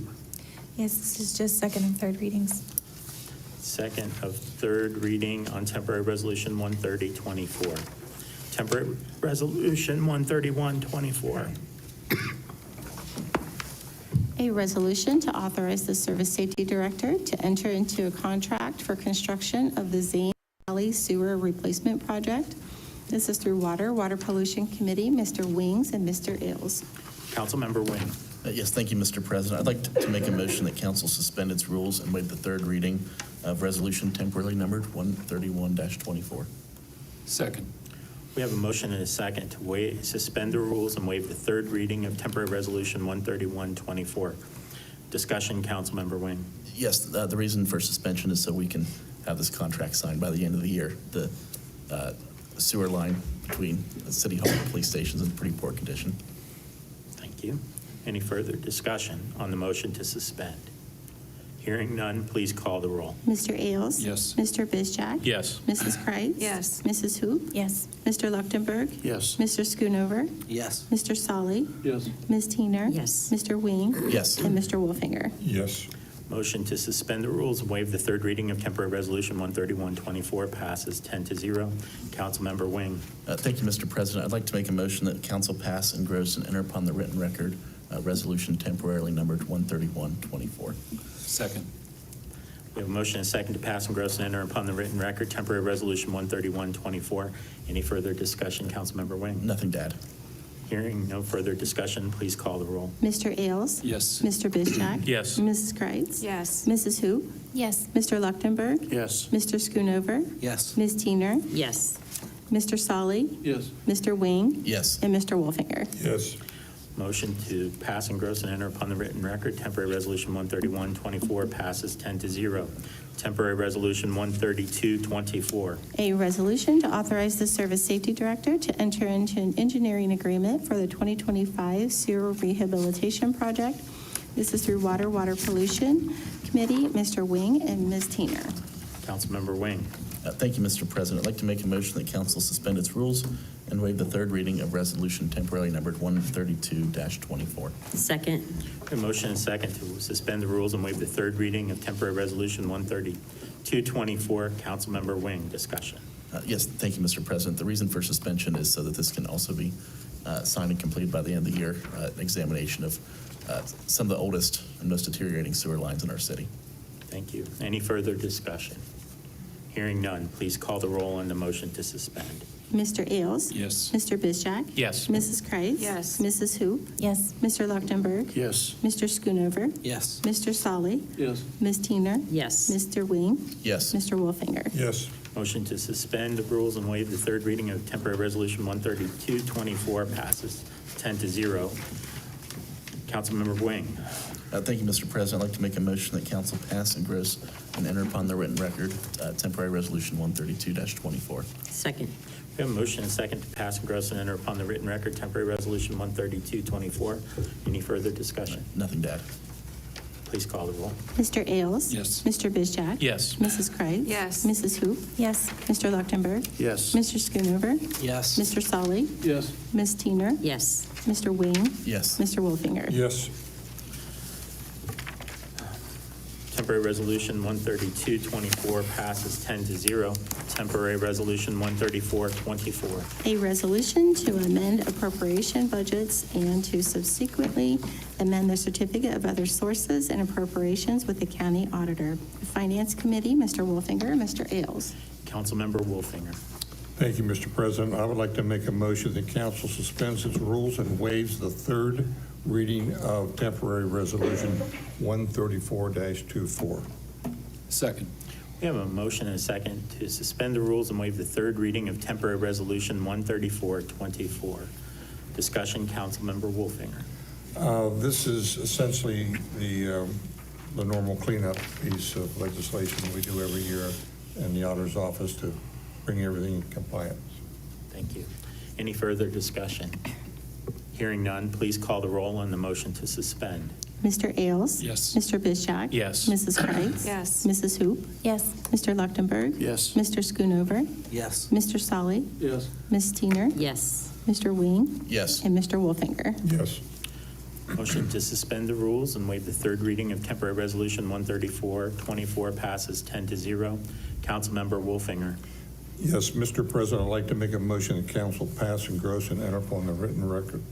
Yes, this is just second and third readings. Second of third reading on temporary resolution 130-24. Temporary resolution 131-24. A resolution to authorize the Service Safety Director to enter into a contract for construction of the Zane Valley Sewer Replacement Project. This is through Water Pollution Committee, Mr. Wings and Mr. Ailes. Councilmember Wing. Yes, thank you, Mr. President. I'd like to make a motion that council suspend its rules and waive the third reading of resolution temporarily numbered 131-24. Second. We have a motion and a second to suspend the rules and waive the third reading of temporary resolution 131-24. Discussion, Councilmember Wing. Yes, the reason for suspension is so we can have this contract signed by the end of the year. The sewer line between City Hall and police stations is in pretty poor condition. Thank you. Any further discussion on the motion to suspend? Hearing none, please call the roll. Mr. Ailes? Yes. Mr. Bizjack? Yes. Mrs. Kreitz? Yes. Mrs. Hoop? Yes. Mr. Leuchtenberg? Yes. Mr. Schoonover? Yes. Mr. Solly? Yes. Ms. Teener? Yes. Mr. Wing? Yes. And Mr. Wolfinger? Yes. Motion to suspend the rules and waive the third reading of temporary resolution 131-24 passes 10-0. Councilmember Wing. Thank you, Mr. President. I'd like to make a motion that council pass, engross, and enter upon the written record resolution temporarily numbered 131-24. Second. We have a motion and a second to pass, engross, and enter upon the written record temporary resolution 131-24. Any further discussion, Councilmember Wing? Nothing to add. Hearing no further discussion, please call the roll. Mr. Ailes? Yes. Mr. Bizjack? Yes. Mrs. Kreitz? Yes. Mrs. Hoop? Yes. Mr. Leuchtenberg? Yes. Mr. Schoonover? Yes. Ms. Teener? Yes. Mr. Solly? Yes. Mr. Wing? Yes. And Mr. Wolfinger? Yes. Motion to pass, engross, and enter upon the written record temporary resolution 131-24 passes 10-0. Temporary resolution 132-24. A resolution to authorize the Service Safety Director to enter into an engineering agreement for the 2025 sewer rehabilitation project. This is through Water Pollution Committee, Mr. Wing and Ms. Teener. Councilmember Wing. Thank you, Mr. President. I'd like to make a motion that council suspend its rules and waive the third reading of resolution temporarily numbered 132-24. Second. A motion and a second to suspend the rules and waive the third reading of temporary resolution 132-24. Councilmember Wing, discussion. Yes, thank you, Mr. President. The reason for suspension is so that this can also be signed and completed by the end of the year, an examination of some of the oldest and most deteriorating sewer lines in our city. Thank you. Any further discussion? Hearing none, please call the roll on the motion to suspend. Mr. Ailes? Yes. Mr. Bizjack? Yes. Mrs. Kreitz? Yes. Mrs. Hoop? Yes. Mr. Leuchtenberg? Yes. Mr. Schoonover? Yes. Mr. Solly? Yes. Ms. Teener? Yes. Mr. Wing? Yes. Mr. Wolfinger? Yes. Motion to suspend the rules and waive the third reading of temporary resolution 132-24 passes 10-0. Councilmember Wing. Thank you, Mr. President. I'd like to make a motion that council pass, engross, and enter upon the written record temporary resolution 132-24. Second. We have a motion and a second to pass, engross, and enter upon the written record temporary resolution 132-24. Any further discussion? Nothing to add. Please call the roll. Mr. Ailes? Yes. Mr. Bizjak? Yes. Mrs. Kreitz? Yes. Mrs. Hoop? Yes. Mr. Luchtenberg? Yes. Mr. Schoonover? Yes. Mr. Solly? Yes. Ms. Teener? Yes. Mr. Wing? Yes. Mr. Wolfinger? Yes. Temporary Resolution 132-24 passes 10-0. Temporary Resolution 134-24. A resolution to amend appropriation budgets and to subsequently amend the certificate of other sources and appropriations with the county auditor. Finance Committee, Mr. Wolfinger, Mr. Ailes. Councilmember Wolfinger. Thank you, Mr. President. I would like to make a motion that council suspends its rules and waives the third reading of temporary resolution 134-24. Second. We have a motion and a second to suspend the rules and waive the third reading of temporary resolution 134-24. Discussion, Councilmember Wolfinger. This is essentially the normal cleanup piece of legislation we do every year in the auditor's office to bring everything in compliance. Thank you. Any further discussion? Hearing none, please call the roll on the motion to suspend. Mr. Ailes? Yes. Mr. Bizjak? Yes. Mrs. Kreitz? Yes. Mrs. Hoop? Yes. Mr. Luchtenberg? Yes. Mr. Schoonover? Yes. Mr. Solly? Yes. Ms. Teener? Yes. Mr. Wing? Yes. And Mr. Wolfinger? Yes. Motion to suspend the rules and waive the third reading of temporary resolution 134-24 passes 10-0. Councilmember Wolfinger. Yes, Mr. President, I'd like to make a motion that council pass, engross, and enter upon the written record,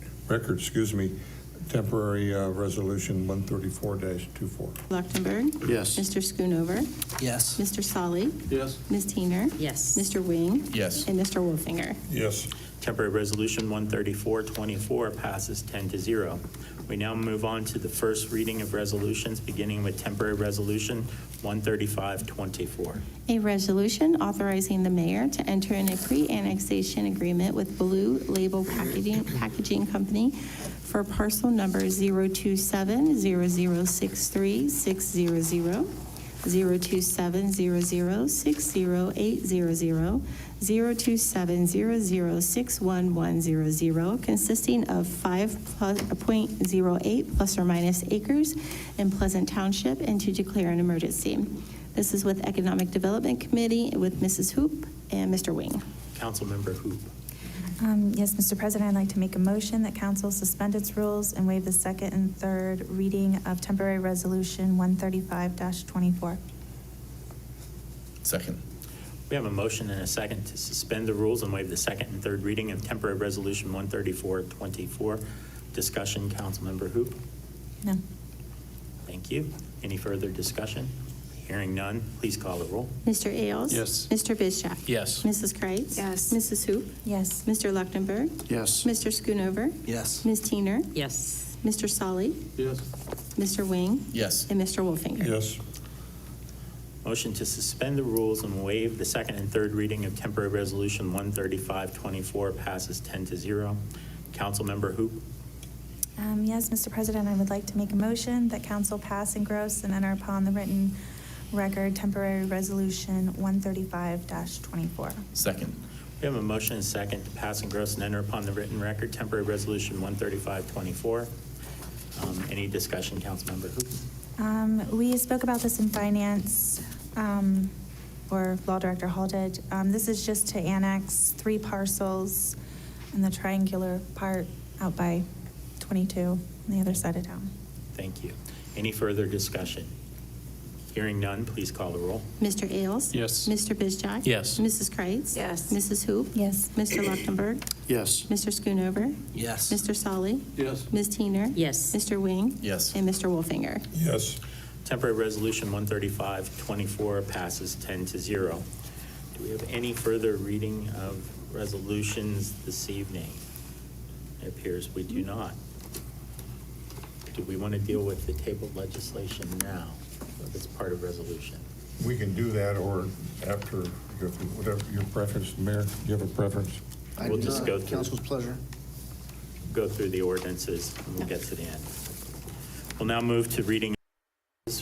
temporary resolution 134-24. Luchtenberg? Yes. Mr. Schoonover? Yes. Mr. Solly? Yes. Ms. Teener? Yes. Mr. Wing? Yes. And Mr. Wolfinger? Yes. Temporary resolution 134-24 passes 10-0. We now move on to the first reading of resolutions, beginning with temporary resolution 135-24. A resolution authorizing the mayor to enter in a pre-annexation agreement with Blue Label Packaging Company for parcel number 0270063-600, 027006080, 027006110, consisting of 5.08 plus or minus acres in Pleasant Township, and to declare an emergency. This is with Economic Development Committee with Mrs. Hoop and Mr. Wing. Councilmember Hoop. Yes, Mr. President, I'd like to make a motion that council suspend its rules and waive the second and third reading of temporary resolution 135-24. Second. We have a motion and a second to suspend the rules and waive the second and third reading of temporary resolution 134-24. Discussion, Councilmember Hoop. No. Thank you. Any further discussion? Hearing none, please call the roll. Mr. Ailes? Yes. Mr. Bizjak? Yes. Mrs. Kreitz? Yes. Mrs. Hoop? Yes. Mr. Luchtenberg? Yes. Mr. Schoonover? Yes. Ms. Teener? Yes. Mr. Solly? Yes. Mr. Wing? Yes. And Mr. Wolfinger? Yes. Motion to suspend the rules and waive the second and third reading of temporary resolution 135-24 passes 10-0. Councilmember Hoop. Yes, Mr. President, I would like to make a motion that council pass, engross, and enter upon the written record temporary resolution 135-24. Second. We have a motion and a second to pass, engross, and enter upon the written record temporary resolution 135-24. Any discussion, Councilmember Hoop? We spoke about this in finance, or Law Director Hall did. This is just to annex 3 parcels and the triangular part out by 22 on the other side of town. Thank you. Any further discussion? Hearing none, please call the roll. Mr. Ailes? Yes. Mr. Bizjak? Yes. Mrs. Kreitz? Yes. Mrs. Hoop? Yes. Mr. Luchtenberg? Yes. Mr. Schoonover? Yes. Mr. Solly? Yes. Ms. Teener? Yes. Mr. Wing? Yes. And Mr. Wolfinger? Yes. Temporary resolution 135-24 passes 10-0. Do we have any further reading of resolutions this evening? It appears we do not. Do we want to deal with the tabled legislation now? That's part of resolution. We can do that, or after you go through, whatever your preference. Mayor, do you have a preference? We'll just go through. Council's pleasure. Go through the ordinances, and we'll get to the end. We'll now move to reading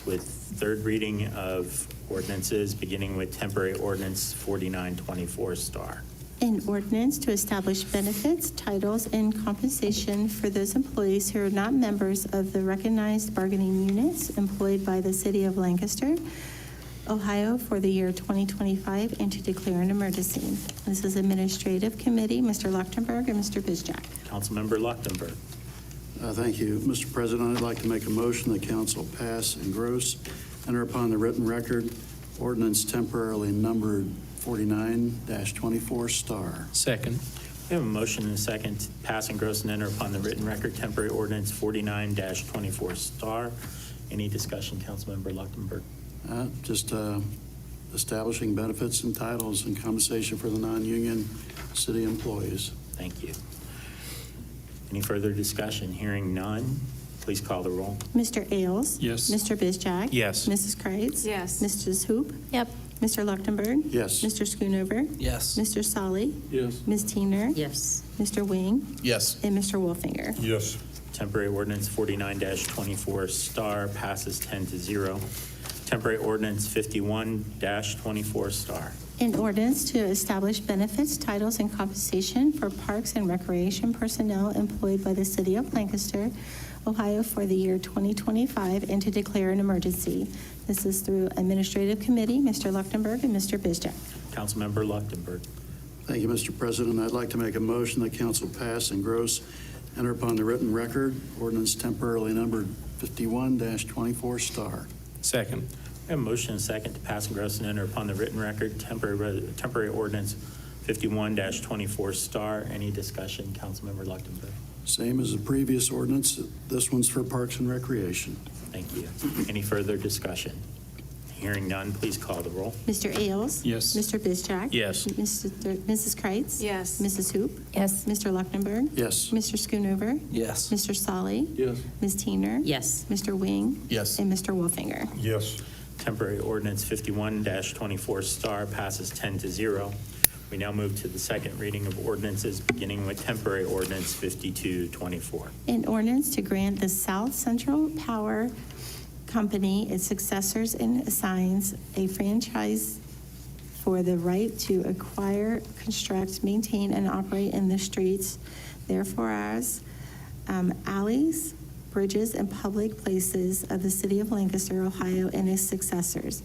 with third reading of ordinances, beginning with temporary ordinance 4924 star. An ordinance to establish benefits, titles, and compensation for those employees who are not members of the recognized bargaining units employed by the City of Lancaster, Ohio for the year 2025, and to declare an emergency. This is Administrative Committee, Mr. Leuchtenberg and Mr. Bizjack. Councilmember Luchtenberg. Thank you. Mr. President, I'd like to make a motion that council pass, engross, enter upon the written record ordinance temporarily numbered 49-24 star. Second. We have a motion and a second to pass, engross, and enter upon the written record temporary ordinance 49-24 star. Any discussion, Councilmember Luchtenberg? Just establishing benefits and titles and compensation for the non-union city employees. Thank you. Any further discussion? Hearing none, please call the roll. Mr. Ailes? Yes. Mr. Bizjack? Yes. Mrs. Kreitz? Yes. Mrs. Hoop? Yep. Mr. Leuchtenberg? Yes. Mr. Schoonover? Yes. Mr. Solly? Yes. Ms. Teener? Yes. Mr. Wing? Yes. And Mr. Wolfinger. Yes. Temporary ordinance 49-24 star passes 10-0. Temporary ordinance 51-24 star. An ordinance to establish benefits, titles, and compensation for parks and recreation personnel employed by the City of Lancaster, Ohio for the year 2025, and to declare an emergency. This is through Administrative Committee, Mr. Leuchtenberg and Mr. Bizjack. Councilmember Luchtenberg. Thank you, Mr. President. I'd like to make a motion that council pass, engross, enter upon the written record ordinance temporarily numbered 51-24 star. Second. We have a motion and a second to pass, engross, and enter upon the written record temporary ordinance 51-24 star. Any discussion, Councilmember Luchtenberg? Same as the previous ordinance. This one's for Parks and Recreation. Thank you. Any further discussion? Hearing none, please call the roll. Mr. Ailes? Yes. Mr. Bizjack? Yes. Mrs. Kreitz? Yes. Mrs. Hoop? Yes. Mr. Leuchtenberg? Yes. Mr. Schoonover? Yes. Mr. Solly? Yes. Ms. Teener? Yes. Mr. Wing? Yes. And Mr. Wolfinger. Yes. Temporary ordinance 51-24 star passes 10-0. We now move to the second reading of ordinances, beginning with temporary ordinance 52-24. An ordinance to grant the South Central Power Company, its successors and assigns a franchise for the right to acquire, construct, maintain, and operate in the streets, therefore as alleys, bridges, and public places of the City of Lancaster, Ohio, and its successors.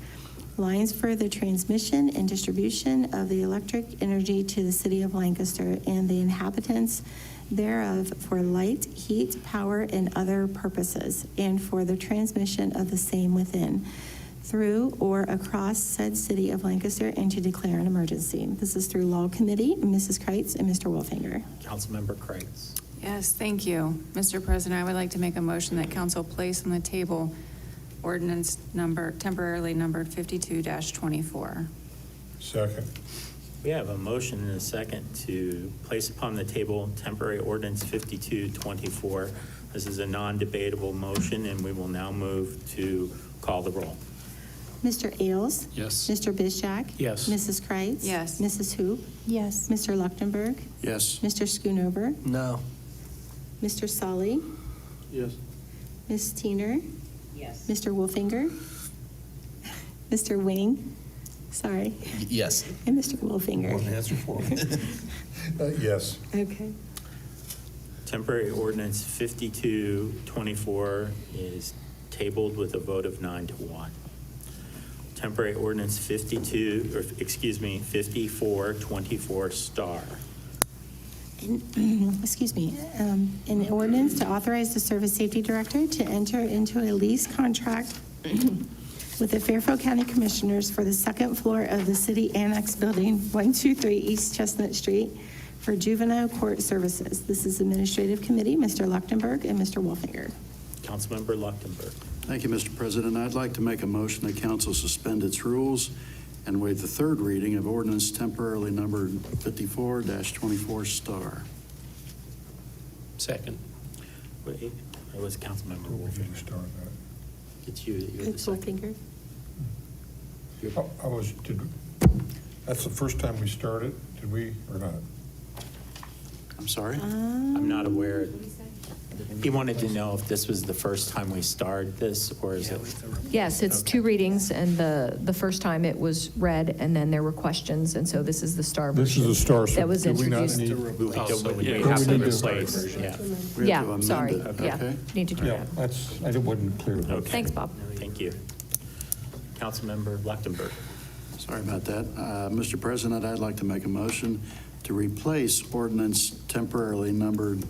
Lines for the transmission and distribution of the electric energy to the City of Lancaster and the inhabitants thereof for light, heat, power, and other purposes, and for the transmission of the same within, through or across said City of Lancaster, and to declare an emergency. This is through Law Committee, Mrs. Kreitz and Mr. Wolfinger. Councilmember Kreitz. Yes, thank you. Mr. President, I would like to make a motion that council place on the table ordinance temporarily numbered 52-24. Second. We have a motion and a second to place upon the table temporary ordinance 52-24. This is a non-debatable motion, and we will now move to call the roll. Mr. Ailes? Yes. Mr. Bizjack? Yes. Mrs. Kreitz? Yes. Mrs. Hoop? Yes. Mr. Leuchtenberg? Yes. Mr. Schoonover? No. Mr. Solly? Yes. Ms. Teener? Yes. Mr. Wolfinger? Mr. Wing? Sorry. Yes. And Mr. Wolfinger. One answer for me. Yes. Okay. Temporary ordinance 52-24 is tabled with a vote of 9-1. Temporary ordinance 54-24 star. Excuse me, an ordinance to authorize the Service Safety Director to enter into a lease contract with the Fairfield County Commissioners for the second floor of the City Annex Building, 123 East Chestnut Street, for juvenile court services. This is Administrative Committee, Mr. Leuchtenberg and Mr. Wolfinger. Councilmember Luchtenberg. Thank you, Mr. President. I'd like to make a motion that council suspend its rules and waive the third reading of ordinance temporarily numbered 54-24 star. Second. Wait, it was Councilmember Wolfinger. It's you. You're the It's second. Wolfinger. That's the first time we started, did we, or not? I'm sorry? I'm not aware. He wanted to know if this was the first time we started this, or is it? Yes, it's two readings, and the first time it was read, and then there were questions, and so this is the STAR This version. is a STAR, so That was do we not introduced. need- Oh, so we yeah, have to we need to- replace, yeah. We have to Yeah, amend sorry, it, yeah, okay? need to do Yeah, that. that's, I wasn't clear. Okay. Thanks, Bob. Thank you. Councilmember Lechtenberg. Sorry about that. Mr. President, I'd like to make a motion to replace ordinance temporarily numbered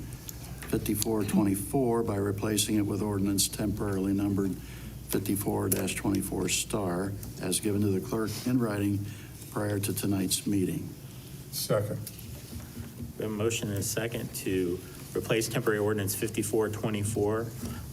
5424 by replacing it with ordinance temporarily numbered 54-24 star as given to the clerk in writing prior to tonight's meeting. Second. We have a motion and a second to replace temporary ordinance 5424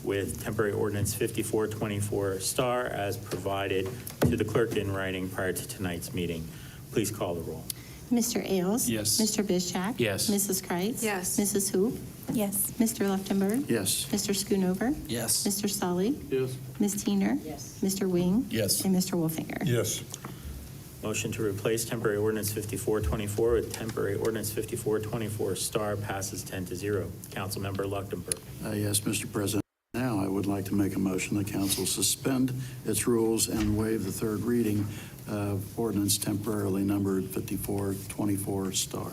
with temporary ordinance 5424 star as provided to the clerk in writing prior to tonight's meeting. Please call the roll. Mr. Ailes? Yes. Mr. Bizchak? Yes. Mrs. Kreitz? Yes. Mrs. Hoop? Yes. Mr. Leftenberg? Yes. Mr. Schoonover? Yes. Mr. Solly? Yes. Ms. Teener? Yes. Mr. Wing? Yes. And Mr. Wolfinger? Yes. Motion to replace temporary ordinance 5424 with temporary ordinance 5424 star passes 10-0. Councilmember Lechtenberg. Yes, Mr. President. Now, I would like to make a motion that council suspend its rules and waive the third reading of ordinance temporarily numbered 5424 star.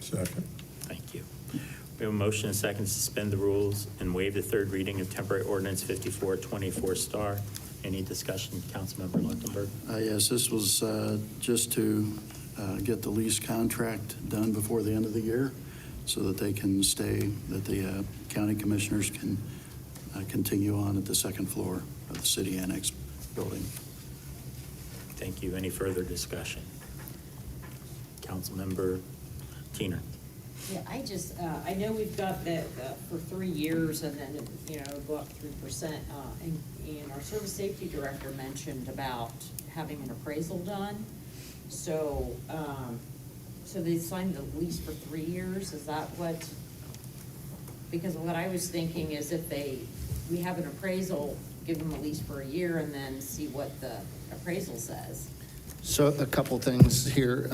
Second. Thank you. We have a motion and a second to suspend the rules and waive the third reading of temporary ordinance 5424 star. Any discussion, Councilmember Lechtenberg? Yes, this was just to get the lease contract done before the end of the year so that they can stay, that the county commissioners can continue on at the second floor of the city annex building. Thank you. Any further discussion? Councilmember Teener. Yeah, I know we've got that for 3 years and then, go up 3%. And our service safety director mentioned about having an appraisal done. So, so they signed the lease for 3 years, is that what? Because what I was thinking is if we have an appraisal, give them a lease for a year and then see what the appraisal says. So a couple things here.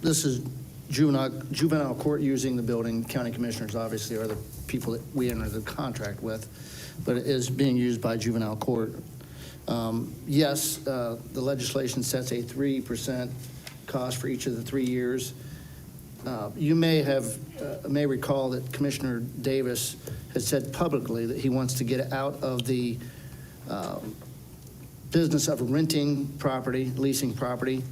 This is juvenile court using the building. County commissioners obviously are the people that we enter the contract with, but it is being used by juvenile court. Yes, the legislation sets a 3% cost for each of the 3 years. You may recall that Commissioner Davis has said publicly that he wants to get out of the business of renting property, leasing property.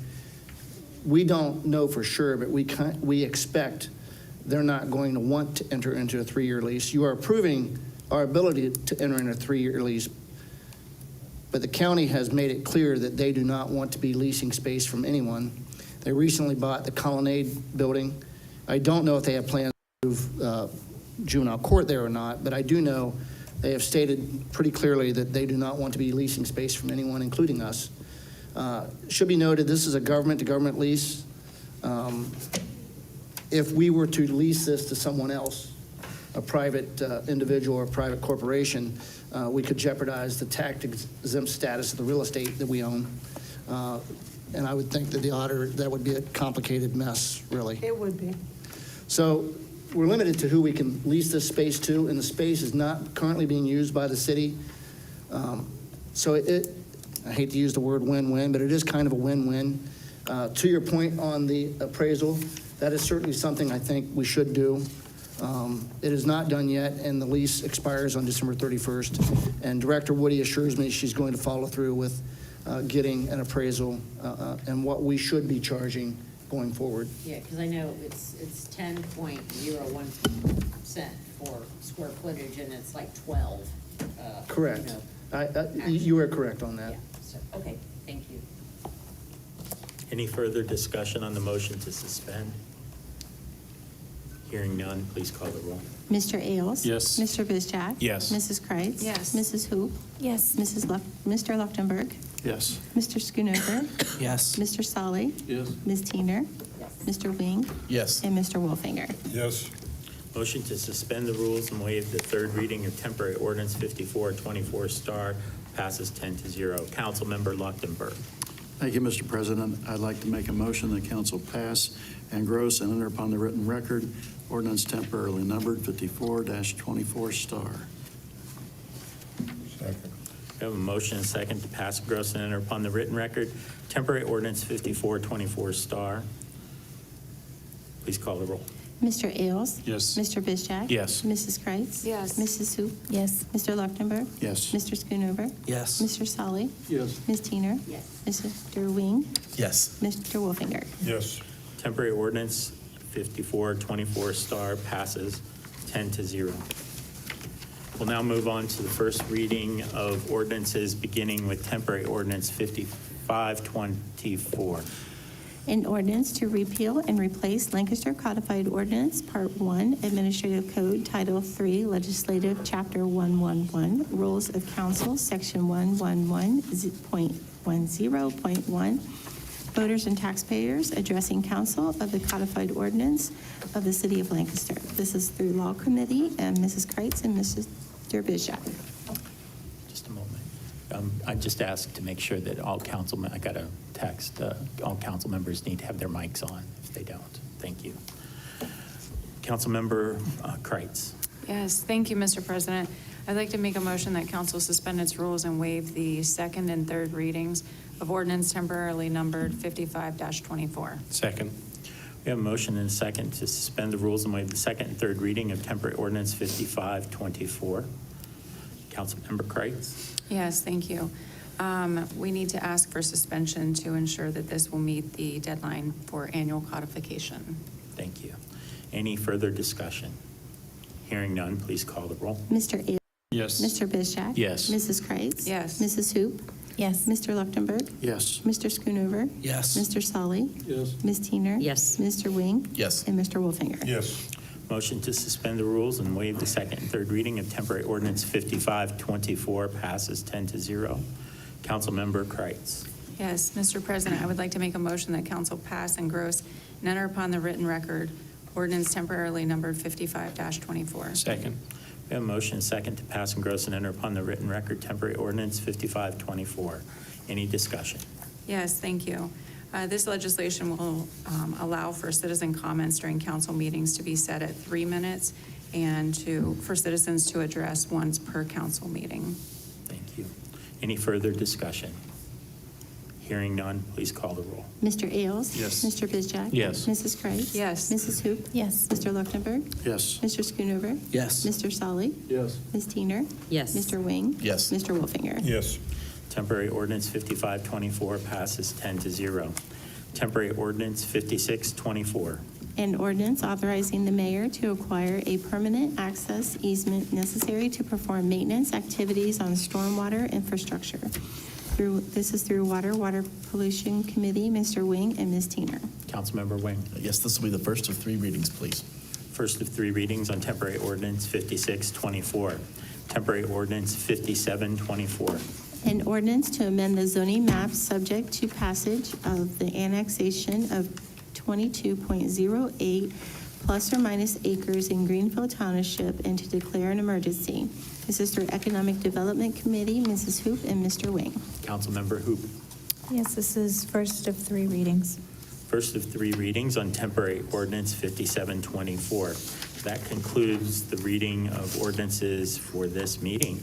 We don't know for sure, but we expect they're not going to want to enter into a 3-year lease. You are approving our ability to enter in a 3-year lease, but the county has made it clear that they do not want to be leasing space from anyone. They recently bought the Colonnade building. I don't know if they have plans to move juvenile court there or not, but I do know they have stated pretty clearly that they do not want to be leasing space from anyone, including us. Should be noted, this is a government-to-government lease. If we were to lease this to someone else, a private individual or a private corporation, we could jeopardize the tax-exempt status of the real estate that we own. And I would think that the auditor, that would be a complicated mess, really. It would be. So we're limited to who we can lease this space to, and the space is not currently being used by the city. So I hate to use the word win-win, but it is kind of a win-win. To your point on the appraisal, that is certainly something I think we should do. It is not done yet, and the lease expires on December 31st. And Director Woody assures me she's going to follow through with getting an appraisal and what we should be charging going forward. Yeah, because I know it's 10.01% for square footage, and it's like 12. Correct. You are correct on that. Yeah, so, okay, thank you. Any further discussion on the motion to suspend? Hearing none, please call the roll. Mr. Ailes? Yes. Mr. Bizchak? Yes. Mrs. Kreitz? Yes. Mrs. Hoop? Yes. Mr. Leftenberg? Yes. Mr. Schoonover? Yes. Mr. Solly? Yes. Ms. Teener? Yes. Mr. Wing? Yes. And Mr. Wolfinger? Yes. Motion to suspend the rules and waive the third reading of temporary ordinance 5424 star passes 10-0. Councilmember Lechtenberg. Thank you, Mr. President. I'd like to make a motion that council pass, engross, and enter upon the written record ordinance temporarily numbered 54-24 star. Second. We have a motion and a second to pass, engross, and enter upon the written record temporary ordinance 5424 star. Please call the roll. Mr. Ailes? Yes. Mr. Bizjack? Yes. Mrs. Kreitz? Yes. Mrs. Hoop? Yes. Mr. Leuchtenberg? Yes. Mr. Schoonover? Yes. Mr. Solly? Yes. Ms. Teener? Yes. Mr. Wing? Yes. Mr. Wolfinger? Yes. Temporary ordinance 5424 star passes 10-0. We'll now move on to the first reading of ordinances, beginning with temporary ordinance 5524. An ordinance to repeal and replace Lancaster Codified Ordinance, Part 1, Administrative Code, Title 3, Legislative, Chapter 111, Rules of Council, Section 111.10.1, Voters and Taxpayers, addressing council of the Codified Ordinance of the City of Lancaster. This is through Law Committee and Mrs. Kreitz and Mr. Bizjack. Just a moment. I just asked to make sure that all council, I got a text, all council members need to have their mics on if they don't. Thank you. Councilmember Kreitz. Yes, thank you, Mr. President. I'd like to make a motion that council suspend its rules and waive the second and third readings of ordinance temporarily numbered 55-24. Second. We have a motion and a second to suspend the rules and waive the second and third reading of temporary ordinance 5524. Councilmember Kreitz. Yes, thank you. We need to ask for suspension to ensure that this will meet the deadline for annual codification. Thank you. Any further discussion? Hearing none, please call the roll. Mr. Ailes? Yes. Mr. Bizjack? Yes. Mrs. Kreitz? Yes. Mrs. Hoop? Yes. Mr. Leuchtenberg? Yes. Mr. Schoonover? Yes. Mr. Solly? Yes. Ms. Teener? Yes. Mr. Wing? Yes. And Mr. Wolfinger? Yes. Motion to suspend the rules and waive the second and third reading of temporary ordinance 5524 passes 10-0. Councilmember Kreitz. Yes, Mr. President, I would like to make a motion that council pass, engross, and enter upon the written record ordinance temporarily numbered 55-24. Second. We have a motion and second to pass, engross, and enter upon the written record temporary ordinance 5524. Any discussion? Yes, thank you. This legislation will allow for citizen comments during council meetings to be set at 3 minutes and for citizens to address once per council meeting. Thank you. Any further discussion? Hearing none, please call the roll. Mr. Ailes? Yes. Mr. Bizjack? Yes. Mrs. Kreitz? Yes. Mrs. Hoop? Yes. Mr. Leuchtenberg? Yes. Mr. Schoonover? Yes. Mr. Solly? Yes. Ms. Teener? Yes. Mr. Wing? Yes. Mr. Wolfinger? Yes. Temporary ordinance 5524 passes 10-0. Temporary ordinance 5624. An ordinance authorizing the mayor to acquire a permanent access easement necessary to perform maintenance activities on stormwater infrastructure. This is through Water Pollution Committee, Mr. Wing and Ms. Teener. Councilmember Wing. Yes, this will be the first of 3 readings, please. First of 3 readings on temporary ordinance 5624. Temporary ordinance 5724. An ordinance to amend the zoning map subject to passage of the annexation of 22.08 plus or minus acres in Greenfield Township and to declare an emergency. This is through Economic Development Committee, Mrs. Hoop and Mr. Wing. Councilmember Hoop. Yes, this is first of 3 readings. First of 3 readings on temporary ordinance 5724. That concludes the reading of ordinances for this meeting.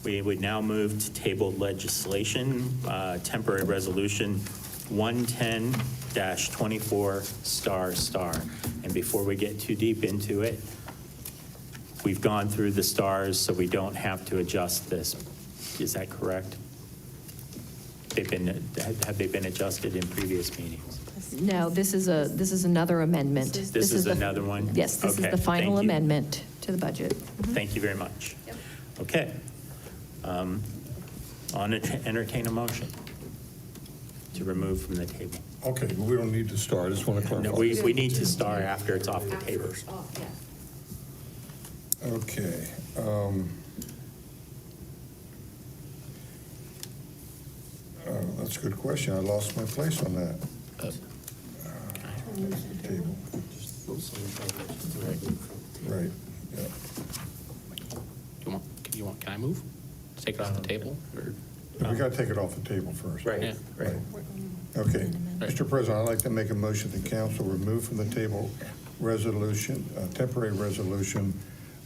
We would now move to tabled legislation, temporary resolution 110-24 ***. And before we get too deep into it, we've gone through the stars, so we don't have to adjust this. Is that correct? Have they been adjusted in previous meetings? No, this is another amendment. This is the- another one? Yes, this is Okay, the final thank you. amendment to the budget. Thank you very much. Okay. On to entertain a motion to remove from the table. Okay, but we don't need to start. I just want to clarify. No, we need to start after it's off the table. Okay. That's a good question. I lost my place on that. Table. Right, yeah. Can I move? Take it off the table? Or But we got to take it off the table first. Right, Yeah. right. Okay. Mr. President, I'd like to make a motion the council remove from the table resolution, temporary resolution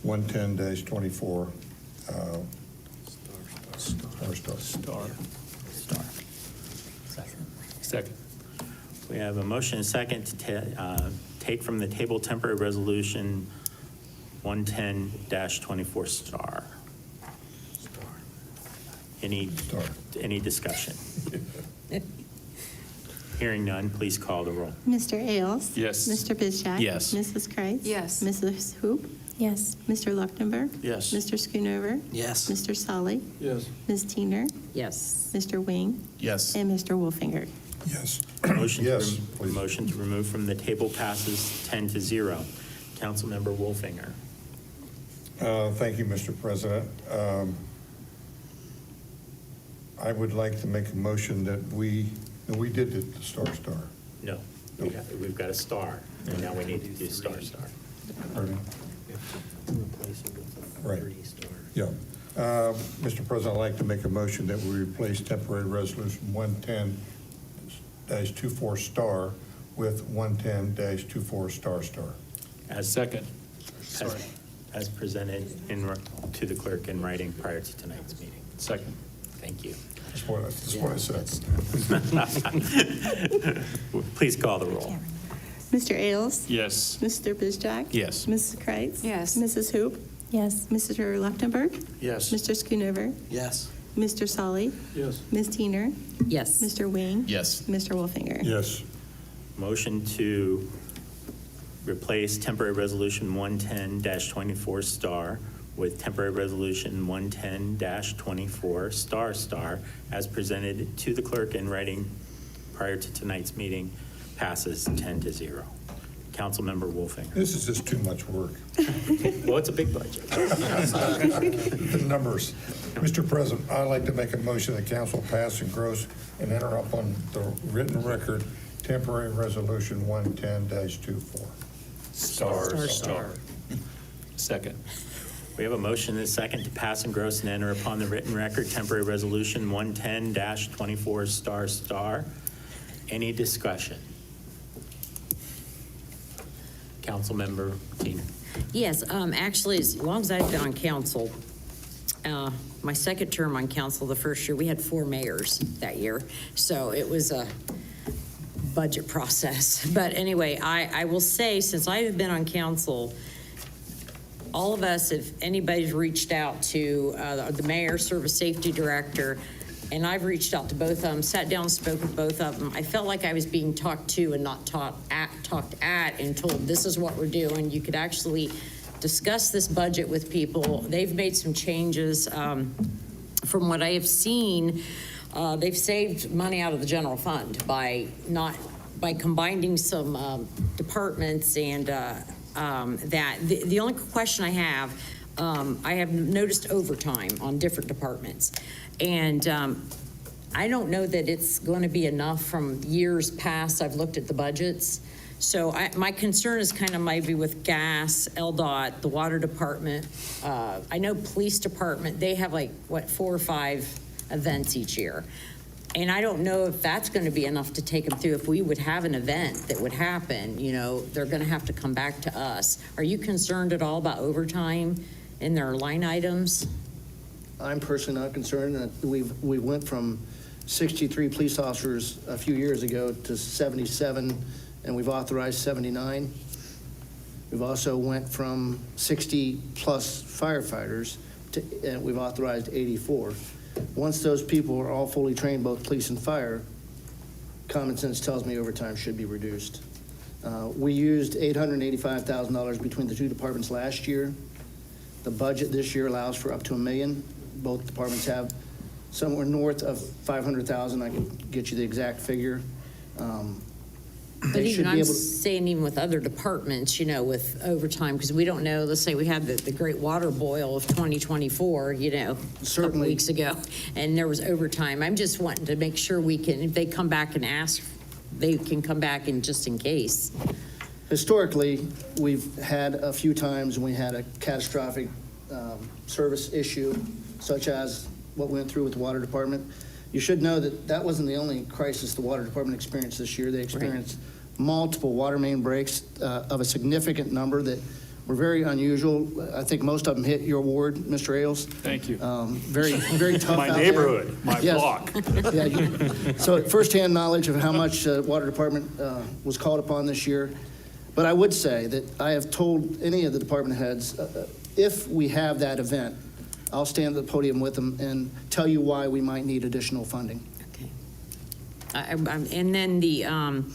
110-24. Star. Second. We have a motion and a second to take from the table temporary resolution 110-24 star. Any discussion? Hearing none, please call the roll. Mr. Ailes? Yes. Mr. Bizjack? Yes. Mrs. Kreitz? Yes. Mrs. Hoop? Yes. Mr. Luchtenberg? Yes. Mr. Schoonover? Yes. Mr. Solly? Yes. Ms. Teener? Yes. Mr. Wing? Yes. And Mr. Wolfinger? Yes. Motion to Yes, rem- please. motion to remove from the table passes 10-0. Councilmember Wolfinger. Thank you, Mr. President. I would like to make a motion that we did the star. No, we've got a star, and now we need to do star. Pardon? Replace it with a Right. 30-star. Yeah. Mr. President, I'd like to make a motion that we replace temporary resolution 110-24 star with 110-24 star. Second. As presented to the clerk in writing prior to tonight's meeting. Second. Thank you. That's what I said. Please call the roll. Mr. Ailes? Yes. Mr. Bizjack? Yes. Mrs. Kreitz? Yes. Mrs. Hoop? Yes. Mr. Luchtenberg? Yes. Mr. Schoonover? Yes. Mr. Solly? Yes. Ms. Teener? Yes. Mr. Wing? Yes. Mr. Wolfinger? Yes. Motion to replace temporary resolution 110-24 star with temporary resolution 110-24 star as presented to the clerk in writing prior to tonight's meeting passes 10-0. Councilmember Wolfinger. This is just too much work. Well, it's a big budget. The numbers. Mr. President, I'd like to make a motion that council pass, engross, and enter up on the written record temporary resolution 110-24. Star. Second. We have a motion and a second to pass, engross, and enter upon the written record temporary resolution 110-24 star. Any discussion? Councilmember Teener. Yes, actually, as long as I've been on council, my second term on council, the first year, we had 4 mayors that year. So it was a budget process. But anyway, I will say, since I have been on council, all of us, if anybody's reached out to the mayor, service safety director, and I've reached out to both of them, sat down and spoke with both of them, I felt like I was being talked to and not talked at and told, this is what we're doing. You could actually discuss this budget with people. They've made some changes. From what I have seen, they've saved money out of the general fund by combining some departments and that. The only question I have noticed overtime on different departments. And I don't know that it's going to be enough from years past. I've looked at the budgets. So my concern is kind of maybe with gas, LDOT, the water department. I know police department, they have 4 or 5 events each year. And I don't know if that's going to be enough to take them through. If we would have an event that would happen, they're going to have to come back to us. Are you concerned at all about overtime in their line items? I'm personally not concerned. We went from 63 police officers a few years ago to 77, and we've authorized 79. We've also went from 60-plus firefighters and we've authorized 84. Once those people are all fully trained, both police and fire, common sense tells me overtime should be reduced. We used $885,000 between the two departments last year. The budget this year allows for up to $1 million. Both departments have somewhere north of $500,000. I can get you the exact figure. But even I'm saying even with other departments, with overtime, because we don't know, let's say we had the great water boil of 2024, a couple weeks ago, and there was overtime. I'm just wanting to make sure we can, if they come back and ask, they can come back and just in case. Historically, we've had a few times when we had a catastrophic service issue, such as what went through with the water department. you should know that that wasn't the only crisis the water department experienced this year. They experienced multiple water main breaks of a significant number that were very unusual. I think most of them hit your ward, Mr. Ailes. Thank you. Very, very tough My out there. neighborhood, my Yes. block. Yeah, so firsthand knowledge of how much water department was called upon this year. But I would say that I have told any of the department heads, if we have that event, I'll stand at the podium with them and tell you why we might need additional funding. And then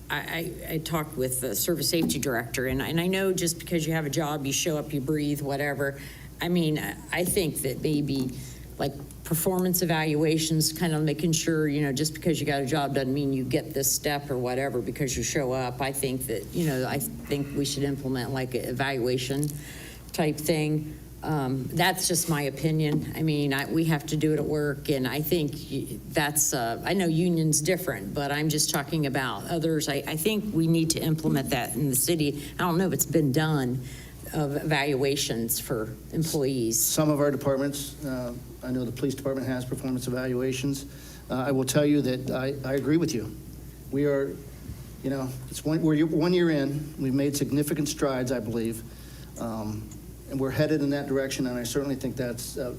I talked with the service safety director, and I know just because you have a job, you show up, you breathe, whatever. I mean, I think that maybe like performance evaluations, kind of making sure, just because you got a job doesn't mean you get this step or whatever because you show up. I think that, I think we should implement like an evaluation type thing. That's just my opinion. I mean, we have to do it at work, and I think that's, I know union's different, but I'm just talking about others. I think we need to implement that in the city. I don't know if it's been done, of evaluations for employees. Some of our departments, I know the police department has performance evaluations. I will tell you that I agree with you. We are, we're 1 year in. We've made significant strides, I believe. And we're headed in that direction, and I certainly think that's a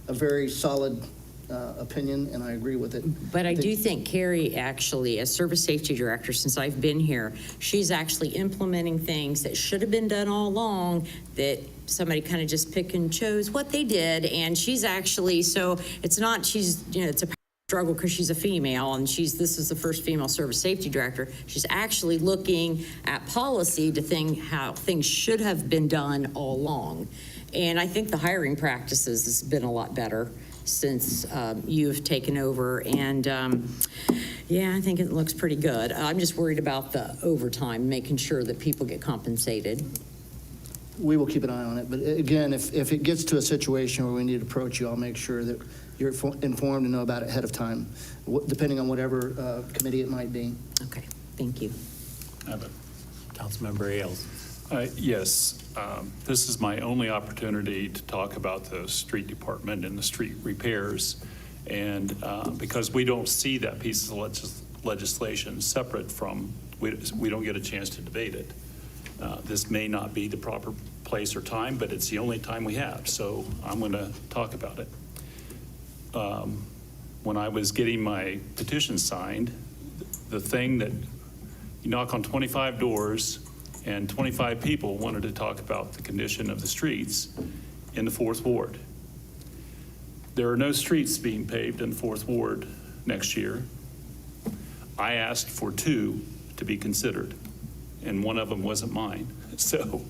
very solid opinion, and I agree with it. But I do think Carrie actually, as service safety director, since I've been here, she's actually implementing things that should have been done all along that somebody kind of just pick and chose what they did. And she's actually, so it's not, it's a struggle because she's a female, and this is the first female service safety director. She's actually looking at policy to think how things should have been done all along. And I think the hiring practices has been a lot better since you've taken over. And I think it looks pretty good. I'm just worried about the overtime, making sure that people get compensated. We will keep an eye on it. But again, if it gets to a situation where we need to approach you, I'll make sure that you're informed and know about it ahead of time, depending on whatever committee it might be. Okay, thank you. Councilmember Ailes. Yes, this is my only opportunity to talk about the street department and the street repairs. And because we don't see that piece of legislation separate from, we don't get a chance to debate it. This may not be the proper place or time, but it's the only time we have. So I'm going to talk about it. When I was getting my petition signed, the thing that you knock on 25 doors and 25 people wanted to talk about the condition of the streets in the 4th Ward. There are no streets being paved in the 4th Ward next year. I asked for 2 to be considered, and one of them wasn't mine. So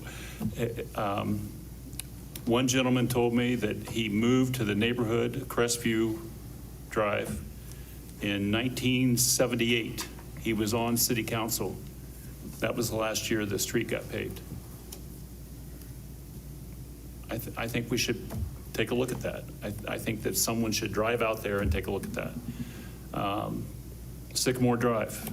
one gentleman told me that he moved to the neighborhood, Crestview Drive, in 1978. He was on city council. That was the last year the street got paved. I think we should take a look at that. I think that someone should drive out there and take a look at that. Sycamore Drive.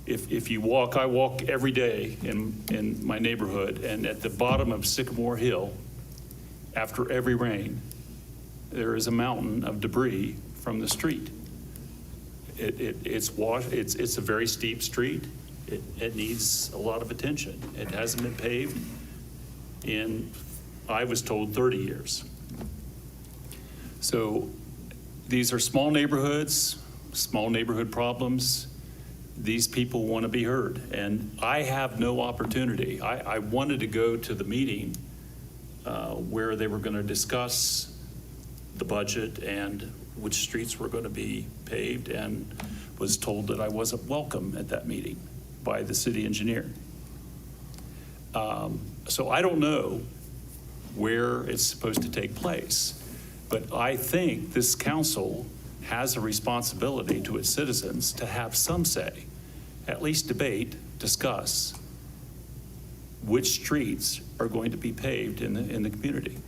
If you walk, I walk every day in my neighborhood, and at the bottom of Sycamore Hill, after every rain, there is a mountain of debris from the street. It's a very steep street. It needs a lot of attention. It hasn't been paved in, I was told, 30 years. So these are small neighborhoods, small neighborhood problems. These people want to be heard, and I have no opportunity. I wanted to go to the meeting where they were going to discuss the budget and which streets were going to be paved, and was told that I wasn't welcome at that meeting by the city engineer. So I don't know where it's supposed to take place, but I think this council has a responsibility to its citizens to have some say, at least debate, discuss which streets are going to be paved in the community.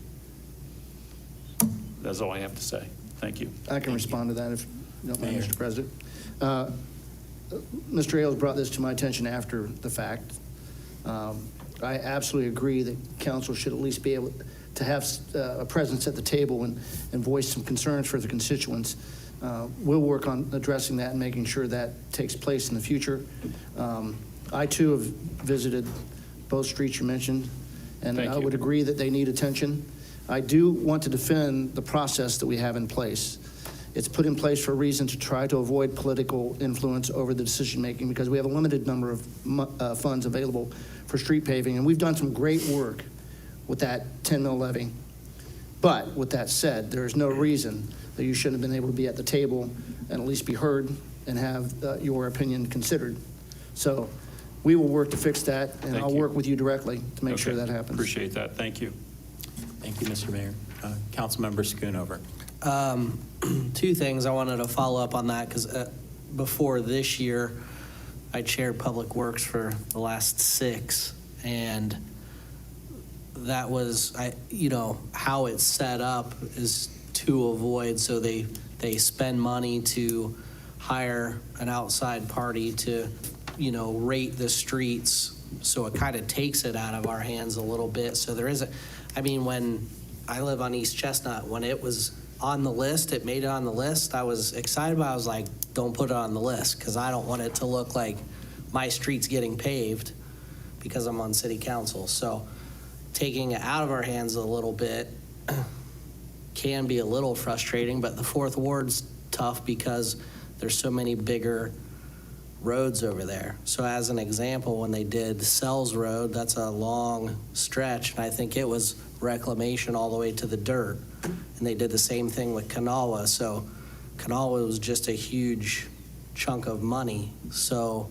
That's all I have to say. Thank you. I can respond to that if you don't mind, Mr. President. Mr. Ailes brought this to my attention after the fact. I absolutely agree that council should at least be able to have a presence at the table and voice some concerns for the constituents. we'll work on addressing that and making sure that takes place in the future. I too have visited both streets you mentioned, and Thank I you. would agree that they need attention. I do want to defend the process that we have in place. It's put in place for a reason to try to avoid political influence over the decision-making because we have a limited number of funds available for street paving, and we've done some great work with that 10 mil levy. But with that said, there is no reason that you shouldn't have been able to be at the table and at least be heard and have your opinion considered. So we will work to fix that, and Thank I'll you. work with you directly to make sure Okay. that happens. Appreciate that. Thank you. Thank you, Mr. Mayor. Councilmember Schoonover. Two things I wanted to follow up on that because before this year, I chaired Public Works for the last 6, and that was, how it's set up is to avoid, so they spend money to hire an outside party to, rate the streets, so it kind of takes it out of our hands a little bit. So there isn't, when I live on East Chestnut, when it was on the list, it made it on the list, I was excited, but I was like, don't put it on the list, because I don't want it to look like my street's getting paved because I'm on city council. So taking it out of our hands a little bit can be a little frustrating, but the Fourth Ward's tough because there's so many bigger roads over there. So as an example, when they did Sells Road, that's a long stretch, and I think it was reclamation all the way to the dirt. And they did the same thing with Kanawha. So Kanawha was just a huge chunk of money. So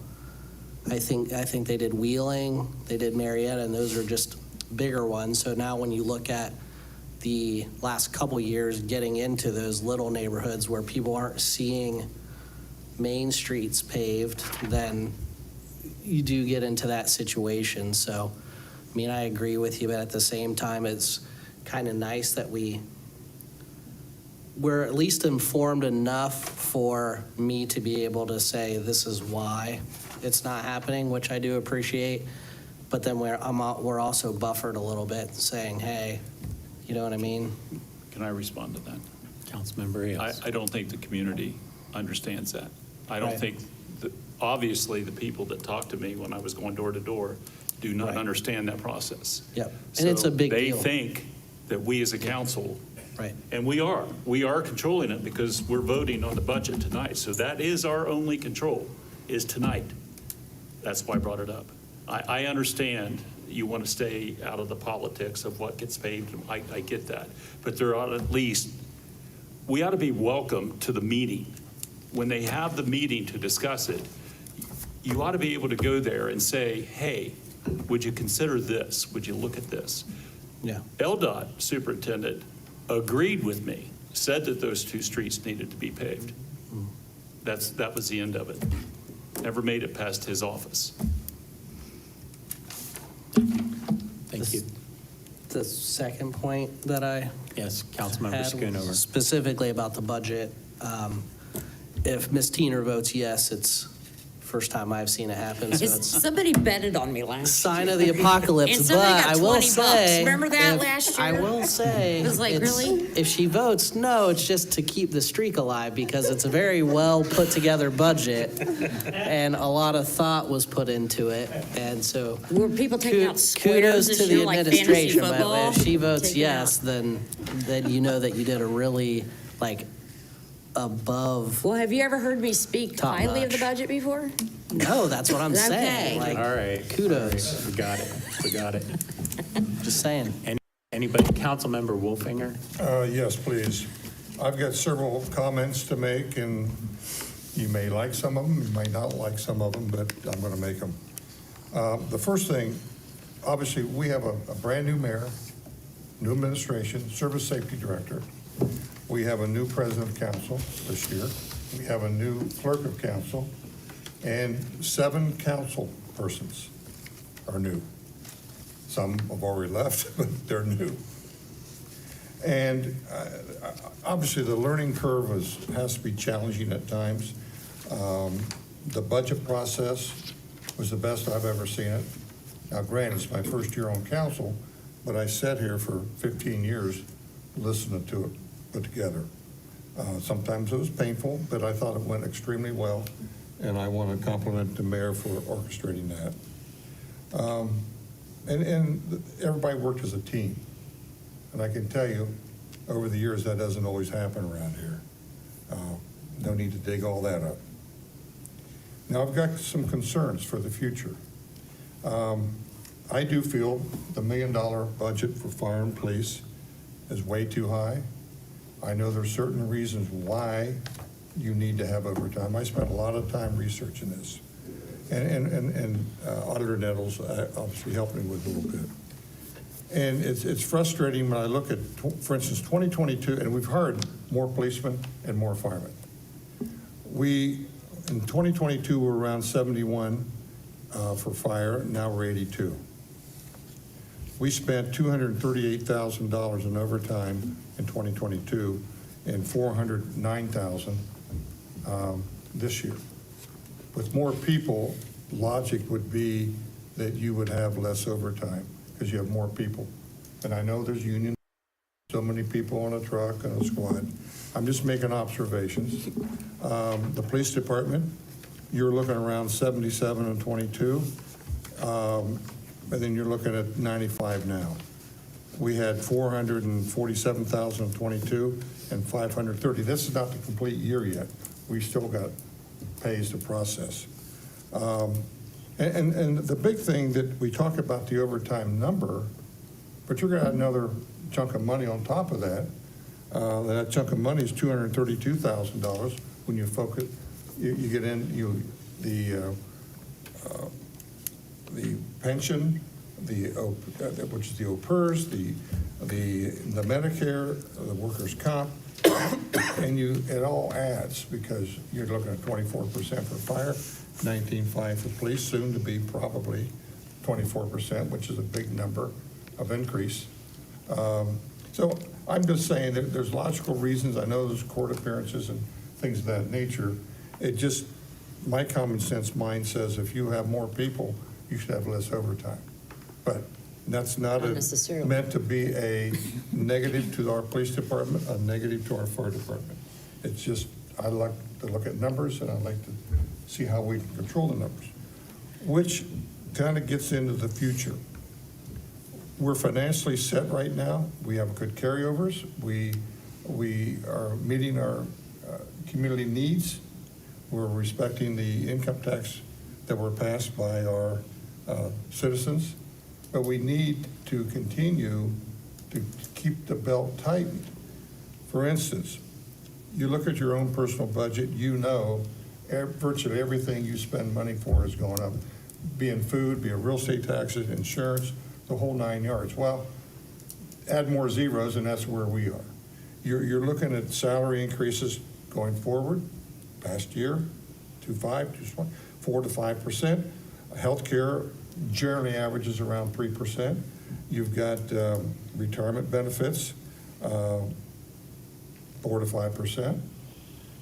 I think they did Wheeling, they did Marietta, and those are just bigger ones. So now when you look at the last couple years getting into those little neighborhoods where people aren't seeing main streets paved, then you do get into that situation. So, I agree with you, but at the same time, it's kind of nice that we're at least informed enough for me to be able to say this is why it's not happening, which I do appreciate. But then we're also buffered a little bit, saying, hey, you know what I mean? Can I respond to that? Councilmember Rios. I don't think the community understands that. I don't Right. think, obviously, the people that talked to me when I was going door to door do not Right. understand that process. Yep. And it's a big deal. They think that we as a council, Right. and we are controlling it because we're voting on the budget tonight. So that is our only control, is tonight. That's why I brought it up. I understand you want to stay out of the politics of what gets paid. I get that. But there ought at least, we ought to be welcome to the meeting. When they have the meeting to discuss it, you ought to be able to go there and say, hey, would you consider this? Would you look at this? Yeah. LDOT superintendent agreed with me, said that those 2 streets needed to be paved. That was the end of it. Never made it past his office. Thank you. The second point that I Yes, Councilmember had Schoonover. was specifically about the budget. If Ms. Teener votes yes, it's first time I've seen it happen, so it's Somebody betted on me last sign of the apocalypse. And somebody But got I will 20 bucks. say, Remember that if- last year? I will say, It was like, it's- really? if she votes no, it's just to keep the streak alive because it's a very well put together budget, and a lot of thought was put into it, and so. Were people taking out squares Kudos this to the year like fantasy administration, but football? if she votes Taking yes, then you know that you did a really above. Well, have you ever heard me speak Top highly of the notch. budget before? No, that's what I'm Okay. saying. Like, All right. kudos. We got it. We got it. Just saying. Anybody? Councilmember Wolfinger? Yes, please. I've got several comments to make, and you may like some of them, you may not like some of them, but I'm going to make them. The first thing, obviously, we have a brand-new mayor, new administration, service safety director. We have a new president of council this year. We have a new clerk of council, and 7 council persons are new. Some have already left, but they're new. And obviously, the learning curve has to be challenging at times. The budget process was the best I've ever seen it. Now, granted, it's my first year on council, but I sat here for 15 years listening to it put together. Sometimes it was painful, but I thought it went extremely well, and I want to compliment the mayor for orchestrating that. And everybody worked as a team. And I can tell you, over the years, that doesn't always happen around here. No need to dig all that up. Now, I've got some concerns for the future. I do feel the $1 million budget for fire and police is way too high. I know there's certain reasons why you need to have overtime. I spent a lot of time researching this. And Auditor Nettles obviously helped me with it a little bit. And it's frustrating when I look at, for instance, 2022, and we've hired more policemen and more firemen. In 2022, we're around 71 for fire, now we're 82. We spent $238,000 in overtime in 2022 and $409,000 this year. With more people, logic would be that you would have less overtime because you have more people. And I know there's union, so many people on a truck and a squad. I'm just making observations. The police department, you're looking around 77 and 22. And then you're looking at 95 now. We had 447,000 in 22 and 530. This is not the complete year yet. We still got pays to process. And the big thing that we talk about the overtime number, but you're gonna add another chunk of money on top of that. That chunk of money is $232,000 when you focus, you get in, the pension, which is the OPERS, the Medicare, the workers' comp, and it all adds because you're looking at 24% for fire, 19.5 for police, soon to be probably 24%, which is a big number of increase. So I'm just saying that there's logical reasons. I know there's court appearances and things of that nature. It just, my common sense mind says if you have more people, you should have less overtime. But that's not meant to be a negative to our police department, a negative to our fire department. It's just, I like to look at numbers and I like to see how we can control the numbers, which kind of gets into the future. We're financially set right now. We have good carryovers. We are meeting our community needs. We're respecting the income tax that were passed by our citizens, but we need to continue to keep the belt tightened. For instance, you look at your own personal budget, you know virtually everything you spend money for is going up, be it food, be it real estate taxes, insurance, the whole 9 yards. Well, add more zeros and that's where we are. You're looking at salary increases going forward, past year, 4 to 5%. Healthcare generally averages around 3%. You've got retirement benefits, 4 to 5%.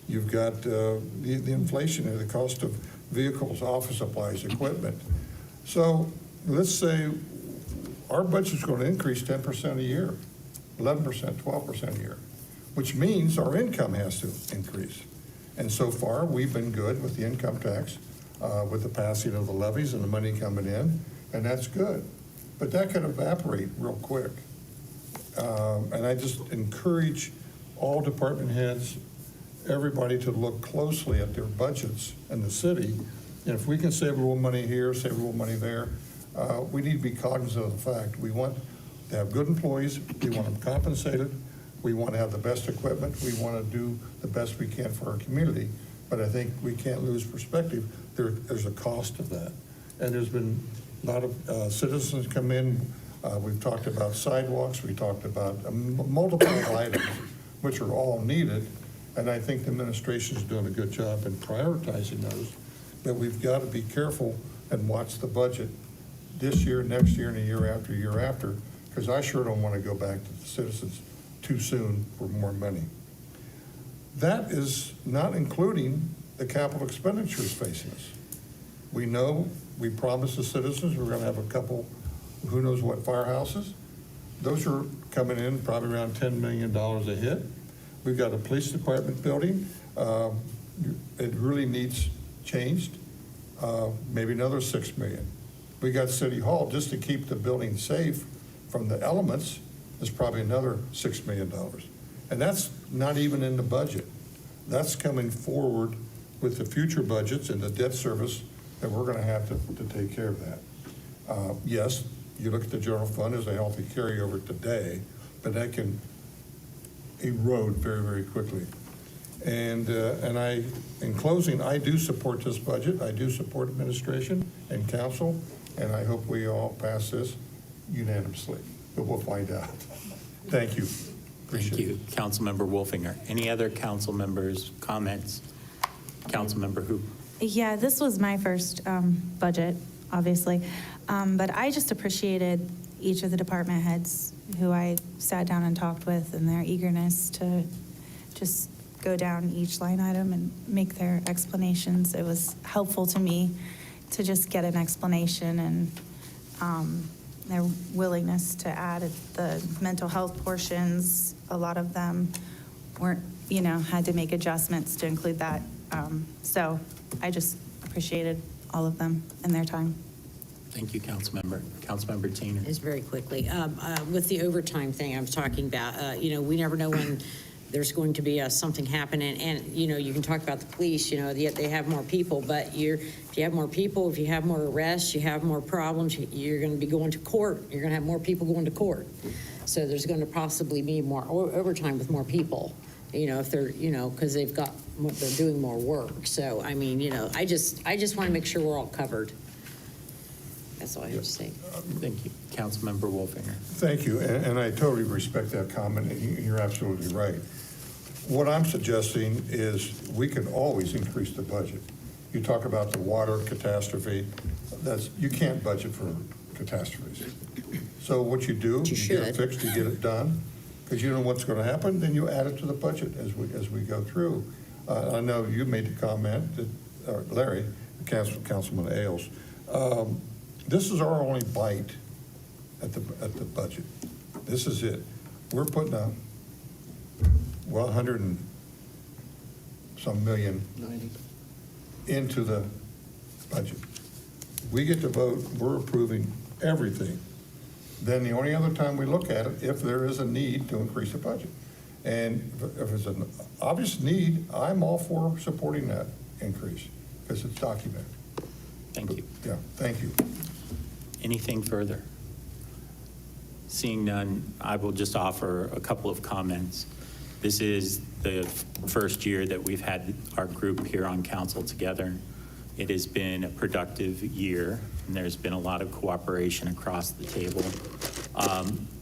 You've got the inflation and the cost of vehicles, office supplies, equipment. So let's say our budget's going to increase 10% a year, 11%, 12% a year, which means our income has to increase. And so far, we've been good with the income tax, with the passing of the levies and the money coming in, and that's good. But that could evaporate real quick. And I just encourage all department heads, everybody to look closely at their budgets in the city. And if we can save a little money here, save a little money there, we need to be cognizant of the fact we want to have good employees, we want them compensated, we want to have the best equipment, we want to do the best we can for our community. But I think we can't lose perspective. There's a cost of that. And there's been a lot of citizens come in. We've talked about sidewalks. We talked about multiple items, which are all needed. And I think the administration is doing a good job in prioritizing those. But we've got to be careful and watch the budget this year, next year, and a year after, because I sure don't want to go back to the citizens too soon for more money. That is not including the capital expenditures facing us. We know we promised the citizens we're going to have a couple, who knows what, firehouses. Those are coming in probably around $10 million a hit. We've got a police department building. It really needs changed. Maybe another $6 million. We got City Hall, just to keep the building safe from the elements, is probably another $6 million. And that's not even in the budget. That's coming forward with the future budgets and the debt service that we're gonna have to take care of that. Yes, you look at the general fund as a healthy carryover today, but that can erode very, very quickly. And in closing, I do support this budget. I do support administration and council, and I hope we all pass this unanimously, but we'll find out. Thank you. Thank you, Councilmember Wolfinger. Any other council members' comments? Councilmember Hoop. Yeah, this was my first budget, obviously, but I just appreciated each of the department heads who I sat down and talked with, and their eagerness to just go down each line item and make their explanations. It was helpful to me to just get an explanation, and their willingness to add the mental health portions. A lot of them weren't, had to make adjustments to include that. So I just appreciated all of them and their time. Thank you, Councilmember. Councilmember Tiner. Just very quickly, with the overtime thing I was talking about, we never know when there's going to be something happening, and, you can talk about the police, yet they have more people, but if you have more people, if you have more arrests, you have more problems, you're going to be going to court, you're going to have more people going to court. So there's going to possibly be more overtime with more people, if they're, because they're doing more work. So, I just want to make sure we're all covered. That's all I have to say. Thank you. Councilmember Wolfinger. Thank you, and I totally respect that comment, and you're absolutely right. What I'm suggesting is we can always increase the budget. You talk about the water catastrophe, you can't budget for catastrophes. So what you do, you get it fixed, you get it done, because you know what's going to happen, then you add it to the budget as we go through. I know you made the comment, that, Larry, Councilman Ailes, this is our only bite at the budget. This is it. We're putting 100 and some million 90 into the budget. We get to vote, we're approving everything. Then the only other time we look at it, if there is a need to increase the budget. And if it's an obvious need, I'm all for supporting that increase because it's documented. Thank you. Yeah, thank you. Anything further? Seeing none, I will just offer a couple of comments. This is the first year that we've had our group here on council together. It has been a productive year, and there's been a lot of cooperation across the table.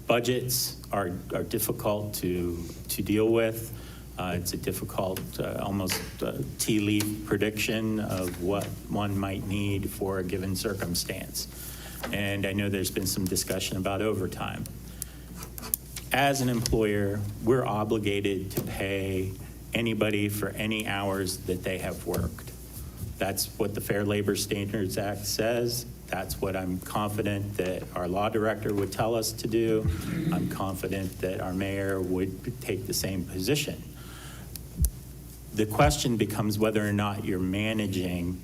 Budgets are difficult to deal with. It's a difficult, almost tea leaf prediction of what one might need for a given circumstance. And I know there's been some discussion about overtime. As an employer, we're obligated to pay anybody for any hours that they have worked. That's what the Fair Labor Standards Act says. That's what I'm confident that our law director would tell us to do. I'm confident that our mayor would take the same position. The question becomes whether or not you're managing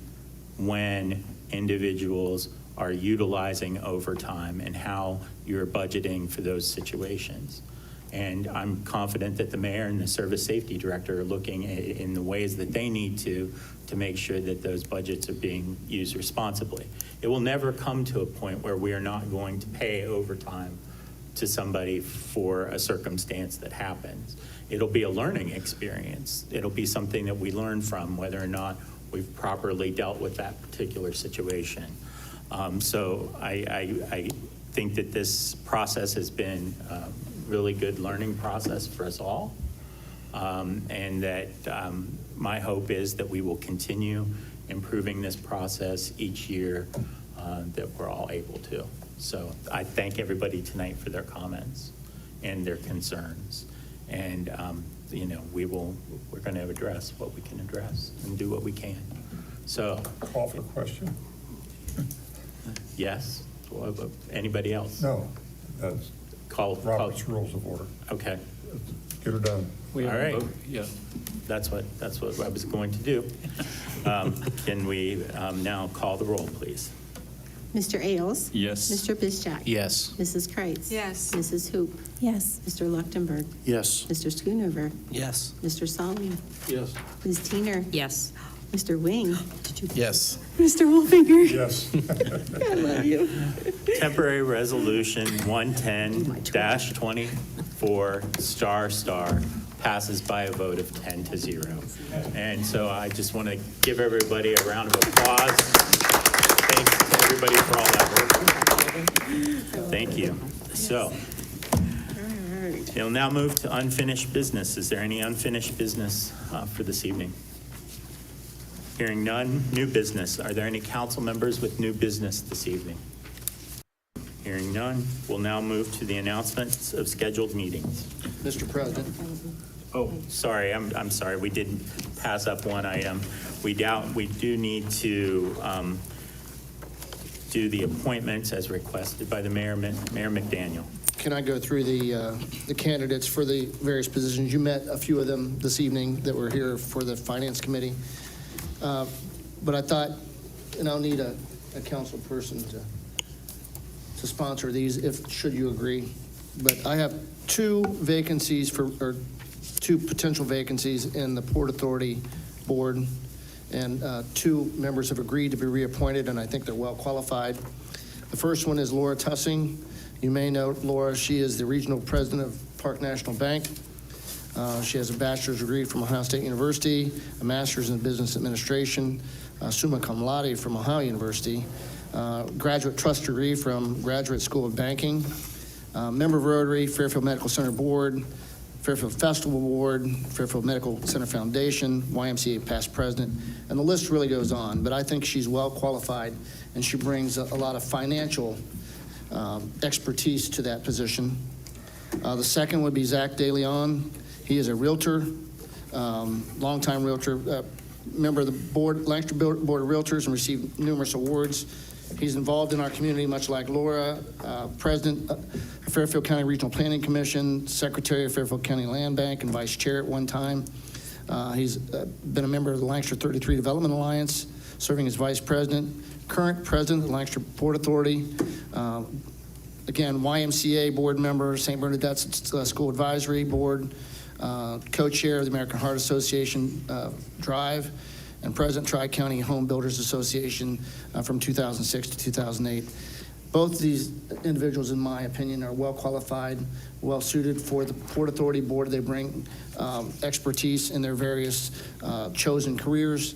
when individuals are utilizing overtime and how you're budgeting for those situations. And I'm confident that the mayor and the service safety director are looking in the ways that they need to make sure that those budgets are being used responsibly. It will never come to a point where we are not going to pay overtime to somebody for a circumstance that happens. It'll be a learning experience. It'll be something that we learn from, whether or not we've properly dealt with that particular situation. So I think that this process has been a really good learning process for us all, and that my hope is that we will continue improving this process each year that we're all able to. So I thank everybody tonight for their comments and their concerns, and we're going to address what we can address and do what we can. So Call for a question? Yes. Anybody else? No, that's Call Robert's Rules of Order. Okay. Get her done. We All have a right. vote, yeah. That's what I was going to do. Can we now call the roll, please? Mr. Ailes? Yes. Mr. Bischak? Yes. Mrs. Kreitz? Yes. Mrs. Hoop? Yes. Mr. Leuchtenberg? Yes. Mr. Schoonover? Yes. Mr. Solly? Yes. Ms. Teener? Yes. Mr. Wing? Yes. Mr. Wolfinger? Yes. I love you. Temporary Resolution 110-24 ** passes by a vote of 10-0. And so I just want to give everybody a round of applause. Thanks to everybody for all that work. Thank you. So we'll now move to unfinished business. Is there any unfinished business for this evening? Hearing none, new business. Are there any council members with new business this evening? Hearing none, we'll now move to the announcements of scheduled meetings. Mr. President. Oh, sorry, I'm sorry, we did pass up one item. We do need to do the appointments as requested by the Mayor McDaniel. Can I go through the candidates for the various positions? You met a few of them this evening that were here for the Finance Committee. But I thought, and I'll need a council person to sponsor these, should you agree. But I have two potential vacancies in the Port Authority Board, and two members have agreed to be reappointed, and I think they're well qualified. The first one is Laura Tussing. You may know Laura. She is the regional president of Park National Bank. She has a bachelor's degree from Ohio State University, a master's in business administration, summa cum laude from Ohio University, graduate trust degree from Graduate School of Banking, member of Rotary, Fairfield Medical Center Board, Fairfield Festival Board, Fairfield Medical Center Foundation, YMCA past president, and the list really goes on. But I think she's well qualified, and she brings a lot of financial expertise to that position. The second would be Zach DeLeon. He is a realtor, longtime realtor, member of the board, Lancaster Board of Realtors, and received numerous awards. He's involved in our community, much like Laura, president of Fairfield County Regional Planning Commission, secretary of Fairfield County Land Bank, and vice chair at one time. He's been a member of the Lancaster 33 Development Alliance, serving as vice president, current president of the Lancaster Port Authority. Again, YMCA board member, St. Bernadette's School Advisory Board, co-chair of the American Heart Association Drive, and president Tri-County Home Builders Association from 2006 to 2008. Both of these individuals, in my opinion, are well qualified, well suited for the Port Authority Board. They bring expertise in their various chosen careers,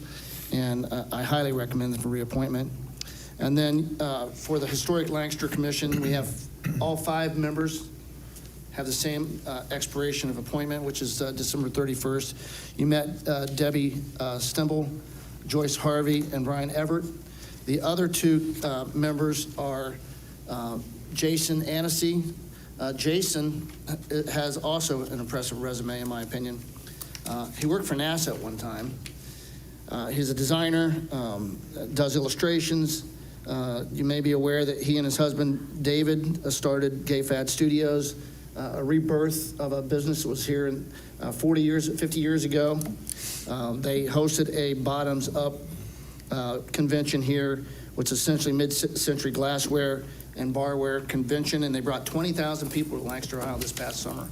and I highly recommend them for reappointment. And then for the Historic Lancaster Commission, we have all 5 members have the same expiration of appointment, which is December 31st. You met Debbie Stemble, Joyce Harvey, and Brian Everett. The other 2 members are Jason Annecy. Jason has also an impressive resume, in my opinion. He worked for NASA at one time. He's a designer, does illustrations. You may be aware that he and his husband, David, started Gay Fad Studios, a rebirth of a business that was here 50 years ago. They hosted a bottoms-up convention here, which is essentially mid-century glassware and barware convention, and they brought 20,000 people to Lancaster, Ohio this past summer.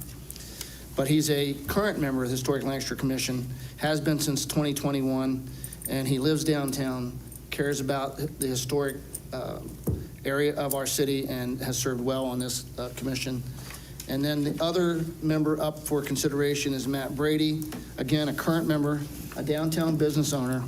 But he's a current member of the Historic Lancaster Commission, has been since 2021, and he lives downtown, cares about the historic area of our city, and has served well on this commission. And then the other member up for consideration is Matt Brady, again, a current member, a downtown business owner.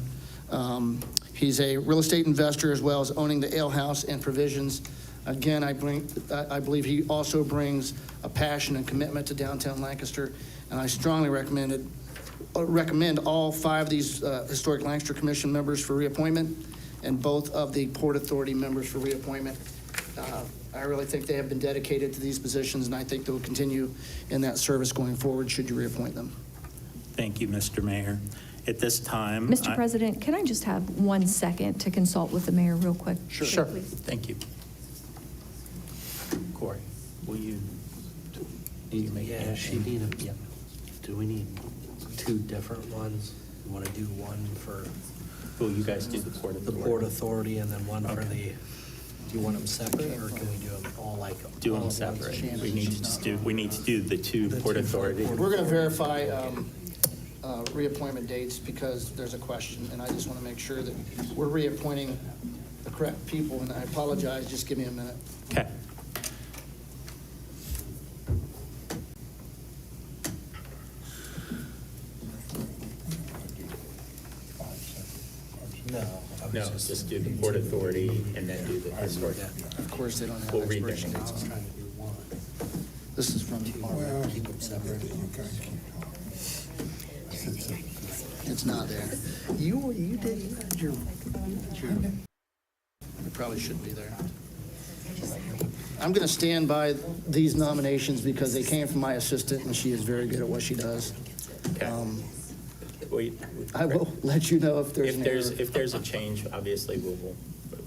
He's a real estate investor as well as owning the Ale House and Provisions. Again, I believe he also brings a passion and commitment to downtown Lancaster, and I strongly recommend all 5 of these Historic Lancaster Commission members for reappointment, and both of the Port Authority members for reappointment. I really think they have been dedicated to these positions, and I think they'll continue in that service going forward should you reappoint them. Thank you, Mr. Mayor. At this time, Mr. President, can I just have 1 second to consult with the mayor real quick? Sure. Please. Thank you. Corey, will you? Yeah, she needed, do we need two different ones? You want to do one for Will you guys do the Port Authority? the Port Authority and then one for the, do you want them separate or can we do them all like? Do all them at once? separate. We need to do the two Port Authority. We're going to verify reappointment dates because there's a question, and I just want to make sure that we're reappointing the correct people, and I apologize, just give me a minute. Okay. No, just do the Port Authority and then do the historic. Of course, they don't have We'll read their expiration names. dates on it. This is from Mark. Keep them separate. It's not there. You had your, it probably should be there. I'm going to stand by these nominations because they came from my assistant, and she is very good at what she does. I will let you know if there's an error. If there's a change, obviously we'll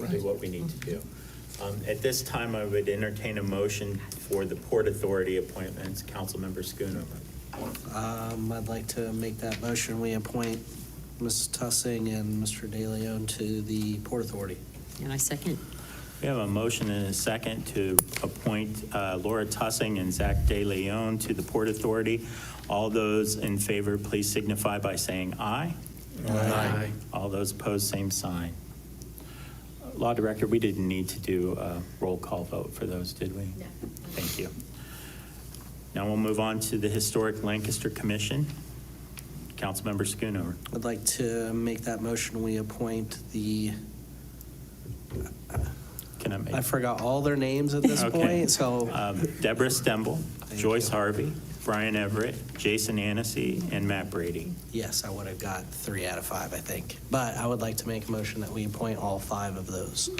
do what we need to do. At this time, I would entertain a motion for the Port Authority appointments. Councilmember Schoonover. I'd like to make that motion. We appoint Ms. Tussing and Mr. De Leon to the Port Authority. And I second. We have a motion and a second to appoint Laura Tussing and Zach De Leon to the Port Authority. All those in favor, please signify by saying aye. Aye. All those opposed, same sign. Law Director, we didn't need to do a roll call vote for those, did we? No. Thank you. Now we'll move on to the Historic Lancaster Commission. Councilmember Schoonover. I'd like to make that motion. We appoint the, Can I make? I forgot all their names at this Okay. point, so. Deborah Stemble, Thank Joyce you. Harvey, Brian Everett, Jason Annecy, and Matt Brady. Yes, I would have got 3 out of 5, I think. But I would like to make a motion that we appoint all 5 of those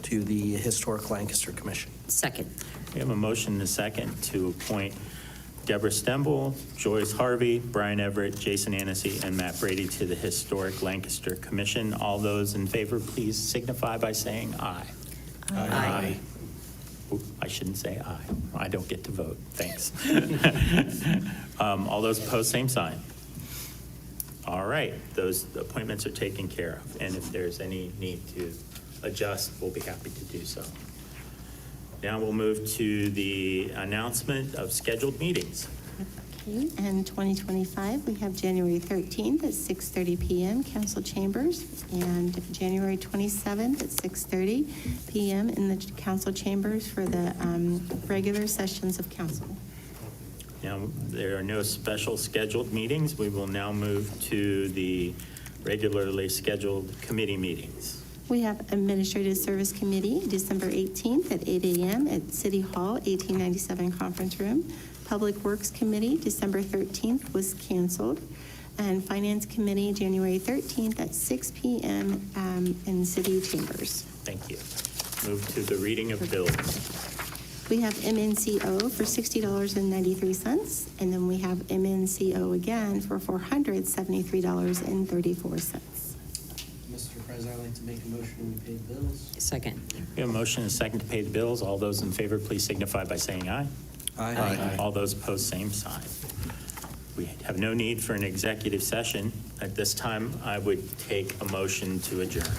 to the Historic Lancaster Commission. Second. We have a motion and a second to appoint Deborah Stemble, Joyce Harvey, Brian Everett, Jason Annecy, and Matt Brady to the Historic Lancaster Commission. All those in favor, please signify by saying aye. Aye. Oop, I shouldn't say aye. I don't get to vote. Thanks. All those opposed, same sign. All right, those appointments are taken care of. And if there's any need to adjust, we'll be happy to do so. Now we'll move to the announcement of scheduled meetings. Okay, and 2025, we have January 13th at 6:30 PM, council chambers, and January 27th at 6:30 PM in the council chambers for the regular sessions of council. Now, there are no special scheduled meetings. We will now move to the regularly scheduled committee meetings. We have Administrative Service Committee, December 18th at 8 AM at City Hall, 1897 Conference Room. Public Works Committee, December 13th was canceled. And Finance Committee, January 13th at 6 PM in City Chambers. Thank you. Move to the reading of bills. We have MNCO for $60.93, and then we have MNCO again for $473.34. Mr. President, I'd like to make a motion we pay the bills. Second. We have a motion and a second to pay the bills. All those in favor, please signify by saying aye. Aye. All those opposed, same sign. We have no need for an executive session. At this time, I would take a motion to adjourn.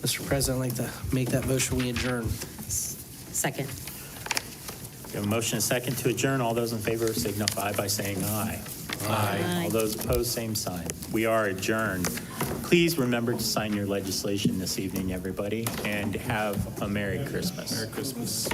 Mr. President, I'd like to make that motion we adjourn. Second. We have a motion and a second to adjourn. All those in favor signify by saying aye. Aye. All those opposed, same sign. We are adjourned. Please remember to sign your legislation this evening, everybody, and have a Merry Christmas. Merry Christmas.